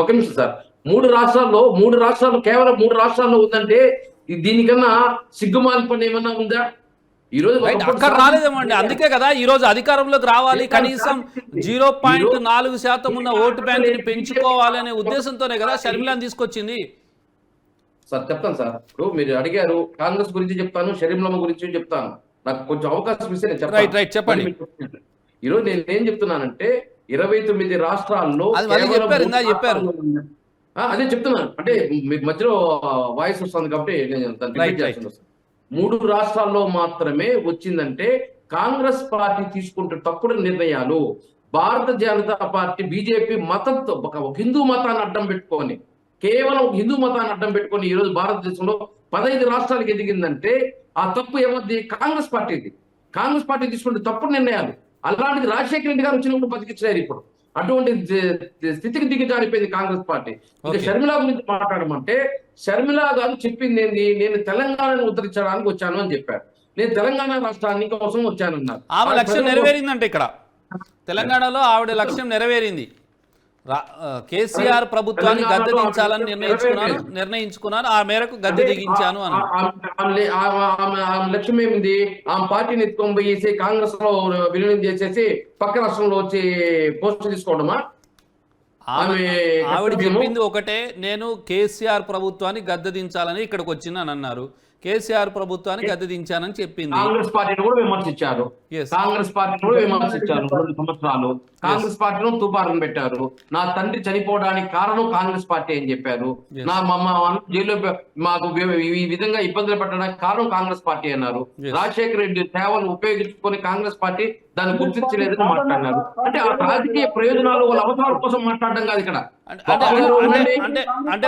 ఒక నిమిషం సార్, 3 రాష్ట్రాల్లో కేవలం 3 రాష్ట్రాల్లో ఉందంటే దీనికన్నా సిగ్గుమాలి పని ఏమన్నా ఉందా? ఈ రోజు అక్కడ రాలేదేమో అండి. అందుకే కదా ఈ రోజు అధికారంలోకి రావాలి, కనీసం 0.4% ఉన్న ఓటు బ్యాంకుని పెంచుకోవాలి అనే ఉద్దేశంతోనే కదా షర్మిలాని తీసుకొచ్చింది. సార్ చెప్తాను సార్. ఇప్పుడు మీరు అడిగారు, కాంగ్రెస్ గురించి చెప్తాను, షర్మిలమ్మ గురించి చెప్తాను. నాకు కొంచెం అవకాశం ఇస్తే నేను చెప్తాను. చెప్పండి. ఈ రోజు నేను ఏం చెప్తున్నానంటే 29 రాష్ట్రాల్లో చెప్పారు. అదే చెప్తున్నాను. అంటే మీకు మధ్యలో వాయిస్ వస్తుంది కాబట్టి నేను 3 రాష్ట్రాల్లో మాత్రమే వచ్చిందంటే కాంగ్రెస్ పార్టీ తీసుకుంటే తప్పుడు నిర్ణయాలు. భారత జనతా పార్టీ బీజేపీ మతంతో ఒక హిందూ మతాన్ని అడ్డం పెట్టుకొని కేవలం హిందూ మతాన్ని అడ్డం పెట్టుకొని ఈ రోజు భారతదేశంలో 15 రాష్ట్రాలకు ఎదిగిందంటే ఆ తప్పు ఎవరిది? కాంగ్రెస్ పార్టీది. కాంగ్రెస్ పార్టీ తీసుకుంటే తప్పుడు నిర్ణయాలు. అలాంటిది రాజశేఖర రెడ్డి గారు వచ్చినప్పుడు బతికించారు. ఇప్పుడు అటువంటి స్థితికి దిగజారిపోయింది కాంగ్రెస్ పార్టీ. ఇంకా షర్మిల గురించి మాట్లాడమంటే, షర్మిల గారు చెప్పింది ఏంది? నేను తెలంగాణను ఉద్ధరించడానికి వచ్చాను అని చెప్పారు. నేను తెలంగాణ రాష్ట్రాన్ని కోసం వచ్చానన్నారు. ఆమె లక్ష్యం నెరవేరిందంటే ఇక్కడ తెలంగాణలో ఆవిడ లక్ష్యం నెరవేరింది. కేసీఆర్ ప్రభుత్వాన్ని గద్దె దించాలని నిర్ణయించుకున్నారు. ఆ మేరకు గద్దె దిగించాను అని. లక్ష్యం ఏమింది? ఆ పార్టీని ఎత్తుకొని పోయేసి కాంగ్రెస్ లో విలీనం చేసేసి పక్క రాష్ట్రంలో వచ్చి పోస్టులు తీసుకోవడమా? ఆవిడ చెప్పింది ఒకటే, నేను కేసీఆర్ ప్రభుత్వాన్ని గద్దె దించాలని ఇక్కడికి వచ్చినాను అన్నారు. కేసీఆర్ ప్రభుత్వాన్ని గద్దె దించానని చెప్పింది. కాంగ్రెస్ పార్టీని కూడా విమర్శించారు. కాంగ్రెస్ పార్టీని కూడా విమర్శించారు. 2 సంవత్సరాలు కాంగ్రెస్ పార్టీలో తుపారం పెట్టారు. నా తండ్రి చనిపోవడానికి కారణం కాంగ్రెస్ పార్టీ అని చెప్పారు. నా జైల్లో మాకు ఈ విధంగా ఇబ్బందులు పెట్టడానికి కారణం కాంగ్రెస్ పార్టీ అన్నారు. రాజశేఖర రెడ్డి సేవలు ఉపయోగించుకొని కాంగ్రెస్ పార్టీ దాన్ని గుర్తించలేదని మాట్లాడినారు. అంటే ఆ రాజకీయ ప్రయోజనాలు వాళ్ళ అవసరాల కోసం మాట్లాడడం కాదు ఇక్కడ. అంటే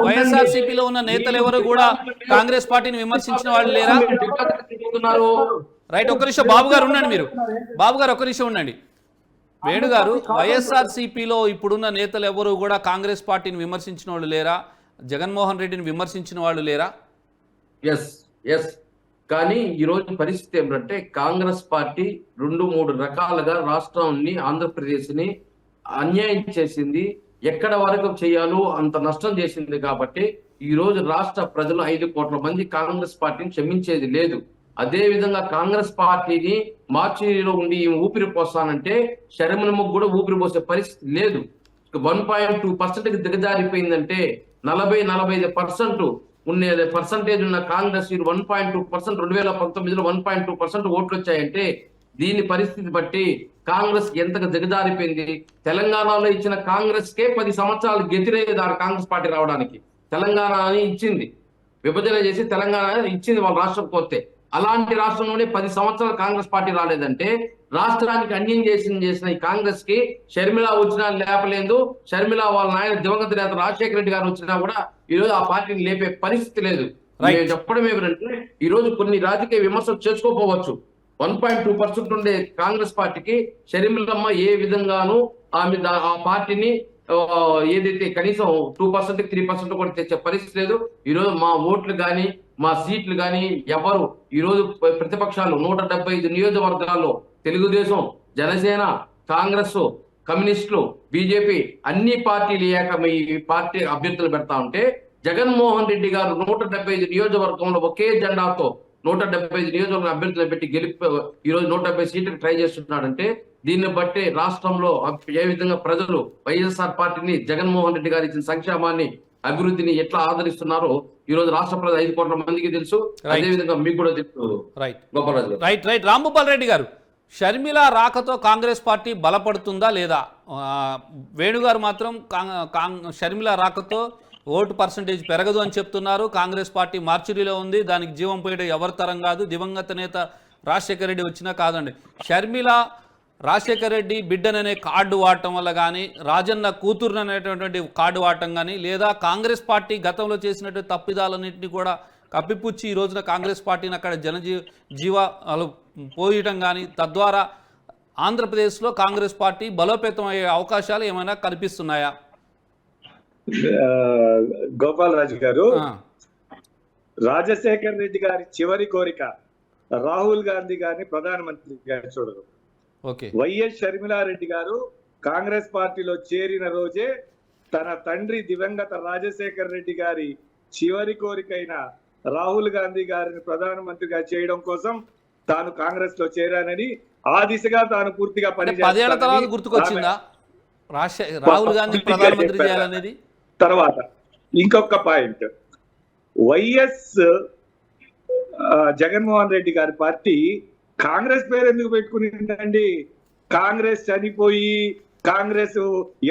వైఎస్ఆర్సీపీలో ఉన్న నేతలు ఎవరు కూడా కాంగ్రెస్ పార్టీని విమర్శించిన వాళ్ళు లేరా? రైట్, ఒక్క నిమిషం బాబు గారు ఉండండి. మీరు బాబు గారు ఒక్క నిమిషం ఉండండి. వేణుగారు, వైఎస్ఆర్సీపీలో ఇప్పుడున్న నేతలు ఎవరు కూడా కాంగ్రెస్ పార్టీని విమర్శించిన వాళ్ళు లేరా? జగన్మోహన్ రెడ్డిని విమర్శించిన వాళ్ళు లేరా? ఎస్ కానీ ఈరోజు పరిస్థితి ఏమిటంటే, కాంగ్రెస్ పార్టీ 2-3 రకాలుగా రాష్ట్రాన్ని, ఆంధ్రప్రదేశ్ని అన్యాయం చేసింది. ఎక్కడ వరకు చేయాలో అంత నష్టం చేసింది. కాబట్టి ఈ రోజు రాష్ట్ర ప్రజలు 5 కోట్ల మంది కాంగ్రెస్ పార్టీని క్షమించేది లేదు. అదే విధంగా కాంగ్రెస్ పార్టీని మార్చిలో ఉండి ఊపిరి పోస్తానంటే షర్మిలమ్మకు కూడా ఊపిరి పోసే పరిస్థితి లేదు. 1.2% దిగజారిపోయిందంటే 40-45% పర్సంటేజ్ ఉన్న కాంగ్రెస్ 1.2% 2019లో 1.2% ఓట్లు వచ్చాయంటే దీని పరిస్థితి బట్టి కాంగ్రెస్ ఎంతగా దిగజారిపోయింది. తెలంగాణలో ఇచ్చిన కాంగ్రెస్ కే 10 సంవత్సరాలు గెతిరేది కాంగ్రెస్ పార్టీ రావడానికి. తెలంగాణ అని ఇచ్చింది, విభజన చేసి తెలంగాణ ఇచ్చింది వాళ్ళ రాష్ట్రం కోతే. అలాంటి రాష్ట్రంలోనే 10 సంవత్సరాలు కాంగ్రెస్ పార్టీ రాలేదంటే రాష్ట్రానికి అన్యాయం చేసిన ఈ కాంగ్రెస్ కి షర్మిల వచ్చినా లేపలేదు. షర్మిల వాళ్ళ నాయన దివంగత నేత రాజశేఖర రెడ్డి గారు వచ్చినా కూడా ఈ రోజు ఆ పార్టీని లేపే పరిస్థితి లేదు. చెప్పడం ఏమిటంటే, ఈ రోజు కొన్ని రాజకీయ విమర్శలు చేసుకోపోవచ్చు. 1.2% ఉండే కాంగ్రెస్ పార్టీకి షర్మిలమ్మ ఏ విధంగానూ ఆమె ఆ పార్టీని ఏదైతే కనీసం 2%, 3% కూడా తెచ్చే పరిస్థితి లేదు. ఈరోజు మా ఓట్లు కానీ మా సీట్లు కానీ ఎవరు ఈరోజు ప్రతిపక్షాలు 175 నియోజకవర్గాల్లో తెలుగుదేశం, జనసేన, కాంగ్రెస్, కమ్యూనిస్టులు, బీజేపీ అన్ని పార్టీలు ఈ పార్టీ అభ్యర్థులు పెడతా ఉంటే జగన్మోహన్ రెడ్డి గారు 175 నియోజకవర్గంలో ఒకే జెండాతో 175 నియోజకవర్గ అభ్యర్థులు పెట్టి ఈరోజు 170 సీట్లకు ట్రై చేస్తున్నాడంటే దీన్ని బట్టి రాష్ట్రంలో ఏ విధంగా ప్రజలు వైఎస్ఆర్ పార్టీని, జగన్మోహన్ రెడ్డి గారు ఇచ్చిన సంక్షేమాన్ని, అభివృద్ధిని ఎట్లా ఆదరిస్తున్నారో ఈ రోజు రాష్ట్ర ప్రజలు 5 కోట్ల మందికి తెలుసు. అదే విధంగా మీకు కూడా తెలుసు. గోపాలరాజు గారు. రైట్ రాంభూపాల్ రెడ్డి గారు, షర్మిల రాకతో కాంగ్రెస్ పార్టీ బలపడుతుందా లేదా? వేణుగారు మాత్రం షర్మిల రాకతో ఓటు పర్సంటేజ్ పెరగదు అని చెప్తున్నారు. కాంగ్రెస్ పార్టీ మార్చురీలో ఉంది, దానికి జీవం పోయడం ఎవరి తరం కాదు. దివంగత నేత రాజశేఖర రెడ్డి వచ్చినా కాదండి. షర్మిల రాజశేఖర రెడ్డి బిడ్డననే కార్డు వాడటం వల్ల కానీ, రాజన్న కూతురుని అనేటటువంటి కార్డు వాడటం కానీ, లేదా కాంగ్రెస్ పార్టీ గతంలో చేసినటువంటి తప్పిదాలన్నింటినీ కూడా కప్పిపుచ్చి ఈ రోజున కాంగ్రెస్ పార్టీని అక్కడ జీవాలు పోయటం కానీ, తద్వారా ఆంధ్రప్రదేశ్లో కాంగ్రెస్ పార్టీ బలోపేతం అయ్యే అవకాశాలు ఏమైనా కనిపిస్తున్నాయా? గోపాలరాజు గారు, రాజశేఖర్ రెడ్డి గారి చివరి కోరిక రాహుల్ గాంధీ గారిని ప్రధానమంత్రి గారు చూడరు. వైఎస్ షర్మిలారెడ్డి గారు కాంగ్రెస్ పార్టీలో చేరిన రోజే తన తండ్రి దివంగత రాజశేఖర్ రెడ్డి గారి చివరి కోరికైన రాహుల్ గాంధీ గారిని ప్రధానమంత్రిగా చేయడం కోసం తాను కాంగ్రెస్ లో చేరానని, ఆ దిశగా తాను పూర్తిగా పనిచేస్తానని గుర్తుకొచ్చిందా రాహుల్ గాంధీ ప్రధానమంత్రి చేయాలనేది? తర్వాత ఇంకొక పాయింట్, వైఎస్ జగన్మోహన్ రెడ్డి గారి పార్టీ కాంగ్రెస్ పేరు ఎందుకు పెట్టుకునిందండి? కాంగ్రెస్ చనిపోయి, కాంగ్రెస్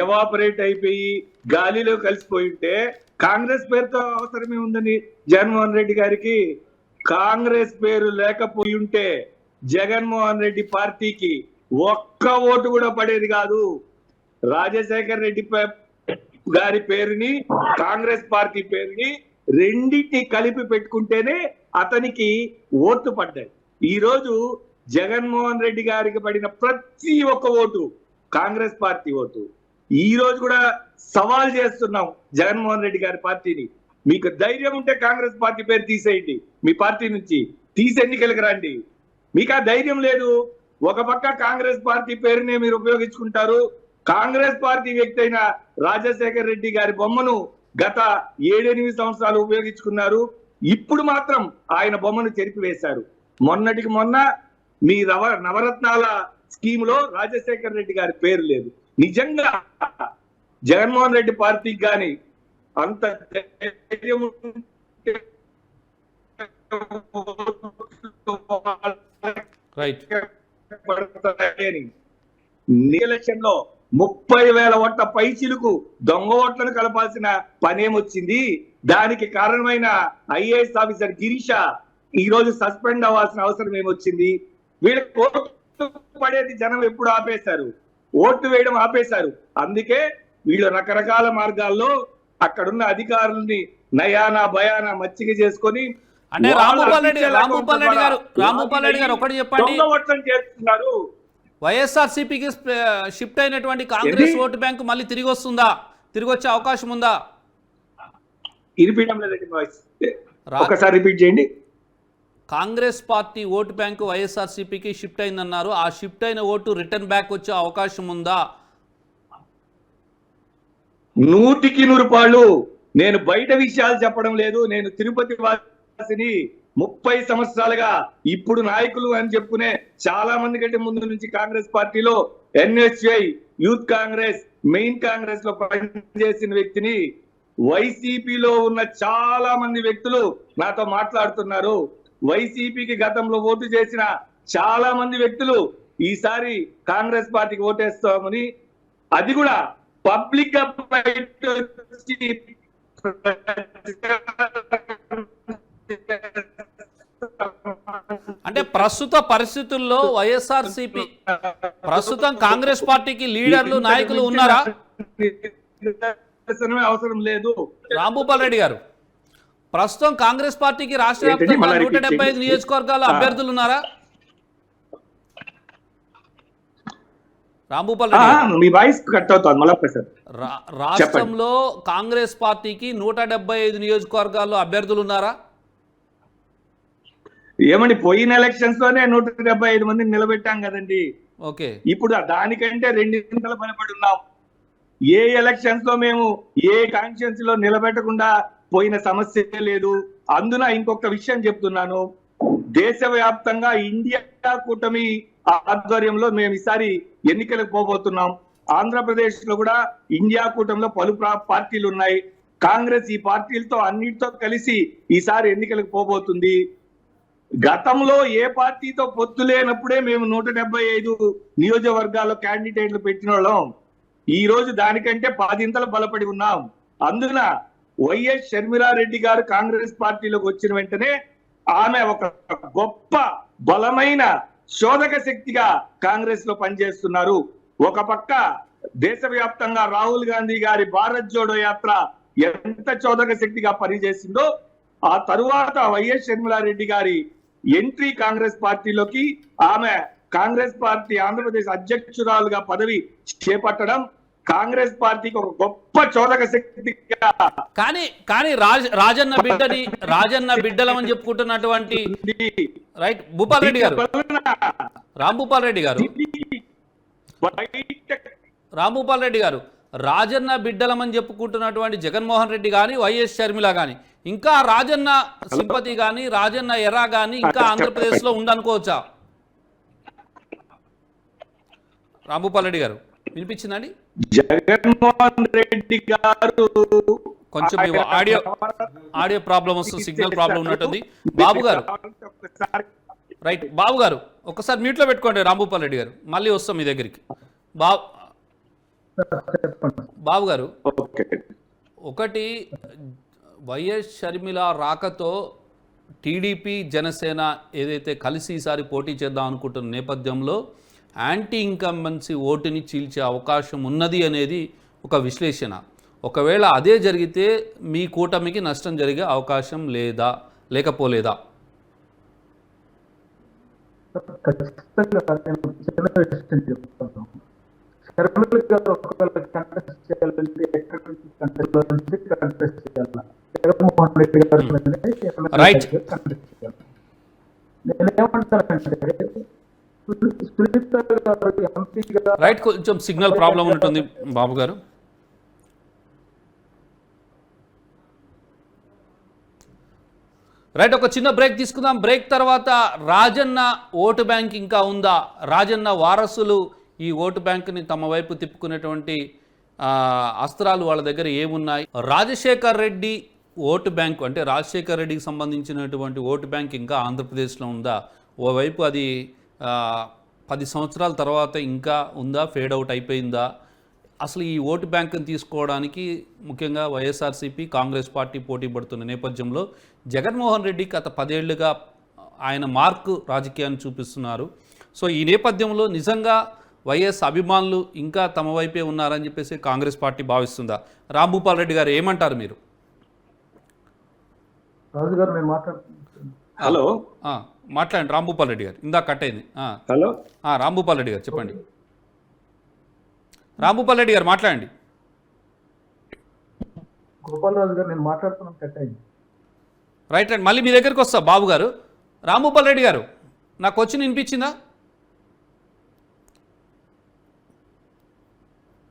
ఎవాపరేట్ అయిపోయి గాలిలో కలిసిపోయి ఉంటే కాంగ్రెస్ పేరుతో అవసరమే ఉందని జగన్మోహన్ రెడ్డి గారికి. కాంగ్రెస్ పేరు లేకపోయి ఉంటే జగన్మోహన్ రెడ్డి పార్టీకి ఒక్క ఓటు కూడా పడేది కాదు. రాజశేఖర్ రెడ్డి గారి పేరుని కాంగ్రెస్ పార్టీ పేరుని రెండింటిని కలిపి పెట్టుకుంటేనే అతనికి ఓట్లు పడ్డాయి. ఈ రోజు జగన్మోహన్ రెడ్డి గారికి పడిన ప్రతి ఒక్క ఓటు కాంగ్రెస్ పార్టీ ఓటు. ఈ రోజు కూడా సవాల్ చేస్తున్నాం జగన్మోహన్ రెడ్డి గారి పార్టీని, మీకు ధైర్యం ఉంటే కాంగ్రెస్ పార్టీ పేరు తీసేయండి, మీ పార్టీ నుంచి తీసి ఎన్నికలకు రండి. మీకు ఆ ధైర్యం లేదు. ఒక పక్క కాంగ్రెస్ పార్టీ పేరునే మీరు ఉపయోగించుకుంటారు. కాంగ్రెస్ పార్టీ వ్యక్తి అయిన రాజశేఖర్ రెడ్డి గారి బొమ్మను గత 7-8 సంవత్సరాలు ఉపయోగించుకున్నారు. ఇప్పుడు మాత్రం ఆయన బొమ్మను చెరిపివేశారు. మొన్నటికి మొన్న మీ నవరత్నాల స్కీమ్ లో రాజశేఖర్ రెడ్డి గారి పేరు లేదు. నిజంగా జగన్మోహన్ రెడ్డి పార్టీకి గాని అంత ధైర్యం ఉంటే ఎలక్షన్ లో 30,000 ఓట్ల పైచిలుకు దొంగ ఓట్లను కలపాల్సిన పనేమొచ్చింది. దానికి కారణమైన ఐఏఎస్ ఆఫీసర్ గిరీష ఈ రోజు సస్పెండ్ అవ్వాల్సిన అవసరం ఏమొచ్చింది? వీళ్ళకి ఓట్లు పడేది జనం ఎప్పుడు ఆపేశారు, ఓట్లు వేయడం ఆపేశారు. అందుకే వీళ్ళు రకరకాల మార్గాల్లో అక్కడున్న అధికారుల్ని నయానా భయానా మచ్చిక చేసుకొని అంటే రాంభూపాల్ రెడ్డి గారు ఒకటి చెప్పండి, చేస్తున్నారు. వైఎస్ఆర్సీపీకి షిఫ్ట్ అయినటువంటి కాంగ్రెస్ ఓటు బ్యాంకు మళ్ళీ తిరిగి వస్తుందా? తిరిగి వచ్చే అవకాశం ఉందా? ఒకసారి రిపీట్ చేయండి. కాంగ్రెస్ పార్టీ ఓటు బ్యాంకు వైఎస్ఆర్సీపీకి షిఫ్ట్ అయిందన్నారు. ఆ షిఫ్ట్ అయిన ఓటు రిటర్న్ బ్యాక్ వచ్చే అవకాశం ఉందా? 100% నేను బయట విషయాలు చెప్పడం లేదు. నేను తిరుపతి వాసిని 30 సంవత్సరాలుగా. ఇప్పుడు నాయకులు అని చెప్పుకునే చాలా మంది కంటే ముందు నుంచి కాంగ్రెస్ పార్టీలో NSI, youth Congress, main Congress లో పనిచేసిన వ్యక్తిని. వైసీపీలో ఉన్న చాలా మంది వ్యక్తులు నాతో మాట్లాడుతున్నారు. వైసీపీకి గతంలో ఓటు చేసిన చాలా మంది వ్యక్తులు ఈసారి కాంగ్రెస్ పార్టీకి ఓటేస్తామని, అది కూడా పబ్లిక్ గా అంటే ప్రస్తుత పరిస్థితుల్లో వైఎస్ఆర్సీపీ ప్రస్తుతం కాంగ్రెస్ పార్టీకి లీడర్లు నాయకులు ఉన్నారా? అవసరం లేదు. రాంభూపాల్ రెడ్డి గారు, ప్రస్తుతం కాంగ్రెస్ పార్టీకి రాష్ట్ర వ్యాప్తంగా 175 నియోజకవర్గాల అభ్యర్థులు ఉన్నారా? రాంభూపాల్ రెడ్డి, మీ వాయిస్ కట్ అవుతుంది మళ్ళీ ఒకసారి. రాష్ట్రంలో కాంగ్రెస్ పార్టీకి 175 నియోజకవర్గాల్లో అభ్యర్థులు ఉన్నారా? ఏమండి, పోయిన ఎలక్షన్స్ లోనే 175 మందిని నిలబెట్టాం కదండి. ఓకే, ఇప్పుడు దానికంటే 2 బలపడి ఉన్నాం. ఏ ఎలక్షన్స్ లో మేము ఏ కాన్స్టిట్యున్సీ లో నిలబెట్టకుండా పోయిన సమస్య లేదు. అందున ఇంకొక విషయం చెప్తున్నాను. దేశవ్యాప్తంగా ఇండియా కూటమి ఆధ్వర్యంలో మేము ఈసారి ఎన్నికలకు పోబోతున్నాం. ఆంధ్రప్రదేశ్ లో కూడా ఇండియా కూటమిలో పలు పార్టీలు ఉన్నాయి. కాంగ్రెస్ ఈ పార్టీలతో అన్నిటితో కలిసి ఈసారి ఎన్నికలకు పోబోతుంది. గతంలో ఏ పార్టీతో పొత్తు లేనప్పుడే మేము 175 నియోజకవర్గాల్లో క్యాండిడేట్లు పెట్టిన వాళ్ళం. ఈ రోజు దానికంటే 10 బలపడి ఉన్నాం. అందున వైఎస్ షర్మిలారెడ్డి గారు కాంగ్రెస్ పార్టీలోకి వచ్చిన వెంటనే ఆమె ఒక గొప్ప బలమైన శోధక శక్తిగా కాంగ్రెస్ లో పనిచేస్తున్నారు. ఒక పక్క దేశవ్యాప్తంగా రాహుల్ గాంధీ గారి భారత్ జోడో యాత్ర ఎంత చోదక శక్తిగా పనిచేసిందో, ఆ తరువాత వైఎస్ షర్మిలారెడ్డి గారి ఎంట్రీ కాంగ్రెస్ పార్టీలోకి, ఆమె కాంగ్రెస్ పార్టీ ఆంధ్రప్రదేశ్ అధ్యక్షురాలుగా పదవి చేపట్టడం కాంగ్రెస్ పార్టీకి ఒక గొప్ప చోదక శక్తిగా. కానీ రాజన్న బిడ్డలమని చెప్పుకుంటున్నటువంటి రైట్ భూపాల్ రెడ్డి గారు, రాంభూపాల్ రెడ్డి గారు, రాజన్న బిడ్డలమని చెప్పుకుంటున్నటువంటి జగన్మోహన్ రెడ్డి కానీ వైఎస్ షర్మిల కానీ ఇంకా రాజన్న సింపతి కానీ రాజన్న ఎరా కానీ ఇంకా ఆంధ్రప్రదేశ్ లో ఉందనుకోవచ్చా? రాంభూపాల్ రెడ్డి గారు వినిపించిందండి? జగన్మోహన్ రెడ్డి గారు కొంచెం ఆడియో ప్రాబ్లం వస్తుంది, సిగ్నల్ ప్రాబ్లం ఉన్నట్టుంది. బాబు గారు, రైట్, బాబు గారు ఒకసారి మ్యూట్ లో పెట్టుకోండి. రాంభూపాల్ రెడ్డి గారు మళ్ళీ వస్తాం మీ దగ్గరికి. బాబు గారు, ఒకటి వైఎస్ షర్మిల రాకతో టీడీపీ జనసేన ఏదైతే కలిసి ఈసారి పోటీ చేద్దాం అనుకుంటున్న నేపథ్యంలో యాంటీ ఇన్కంబెన్సీ ఓటుని చీల్చే అవకాశం ఉన్నది అనేది ఒక విశ్లేషణ. ఒకవేళ అదే జరిగితే మీ కూటమికి నష్టం జరిగే అవకాశం లేదా, లేకపోలేదా? ఖచ్చితంగా నేను చిన్న విషయం చెప్తాను. షర్మిల గారు ఒకవేళ కంటెస్ట్ చేయాలంటే ఎక్కడి నుంచి కంటెస్ట్ చేయాలి? జగన్మోహన్ రెడ్డి గారు రైట్. కంటెస్ట్ చేయాలి. నేనేమంటానంటే సునీత గారు ఎంపీగా రైట్, కొంచెం సిగ్నల్ ప్రాబ్లం ఉంటుంది బాబు గారు. రైట్, ఒక చిన్న బ్రేక్ తీసుకుందాం. బ్రేక్ తర్వాత రాజన్న ఓటు బ్యాంక్ ఇంకా ఉందా, రాజన్న వారసులు ఈ ఓటు బ్యాంకుని తమ వైపు తిప్పుకునేటువంటి అస్త్రాలు వాళ్ళ దగ్గర ఏమున్నాయి, రాజశేఖర్ రెడ్డి ఓటు బ్యాంకు అంటే రాజశేఖర్ రెడ్డికి సంబంధించినటువంటి ఓటు బ్యాంక్ ఇంకా ఆంధ్రప్రదేశ్లో ఉందా, ఓవైపు అది 10 సంవత్సరాల తర్వాత ఇంకా ఉందా, ఫేడ్ అవుట్ అయిపోయిందా, అసలు ఈ ఓటు బ్యాంకుని తీసుకోవడానికి ముఖ్యంగా వైఎస్ఆర్సీపీ కాంగ్రెస్ పార్టీ పోటీ పడుతున్న నేపథ్యంలో జగన్మోహన్ రెడ్డి గత 10 ఏళ్లుగా ఆయన మార్కు రాజకీయాన్ని చూపిస్తున్నారు. సో ఈ నేపథ్యంలో నిజంగా వైఎస్ అభిమానులు ఇంకా తమ వైపే ఉన్నారని చెప్పేసి కాంగ్రెస్ పార్టీ భావిస్తుందా? రాంభూపాల్ రెడ్డి గారు ఏమంటారు మీరు? రాజు గారు నేను మాట్లాడుతున్నాను. హలో, మాట్లాడండి రాంభూపాల్ రెడ్డి గారు, ఇందాక కట్ అయింది. హలో, రాంభూపాల్ రెడ్డి గారు చెప్పండి. రాంభూపాల్ రెడ్డి గారు మాట్లాడండి. గోపాలరాజు గారు నేను మాట్లాడుతున్నాను, కట్ అయింది. రైట్ అండి, మళ్ళీ మీ దగ్గరికి వస్తా బాబు గారు. రాంభూపాల్ రెడ్డి గారు నాకు వచ్చి వినిపించిందా?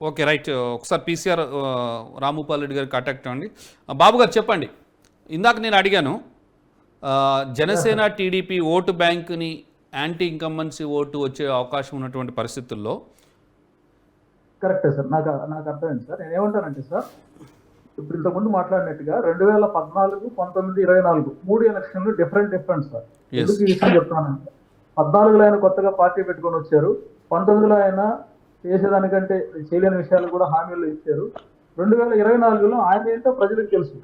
ఓకే రైట్, ఒకసారి పీసీఆర్ రాంభూపాల్ రెడ్డి గారికి కాంటాక్ట్ అవ్వండి. బాబు గారు చెప్పండి, ఇందాక నేను అడిగాను జనసేన టీడీపీ ఓటు బ్యాంకుని యాంటీ ఇన్కంబెన్సీ ఓటు వచ్చే అవకాశం ఉన్నటువంటి పరిస్థితుల్లో. కరెక్టే సార్, నాకు అర్థమైంది సార్. నేను ఏమంటానంటే సార్, ఇప్పుడు ఇంతకుముందు మాట్లాడినట్టుగా 2014, 19, 24 3 ఎలక్షన్లు డిఫరెంట్ సార్. ఎందుకు ఈ విషయం చెప్తానంటే 14లో ఆయన కొత్తగా పార్టీ పెట్టుకొని వచ్చారు, 19లో ఆయన చేసేదానికంటే చేయలేని విషయాలు కూడా హామీలు ఇచ్చారు, 2024లో ఆయన ఏంటో ప్రజలకు తెలుసు.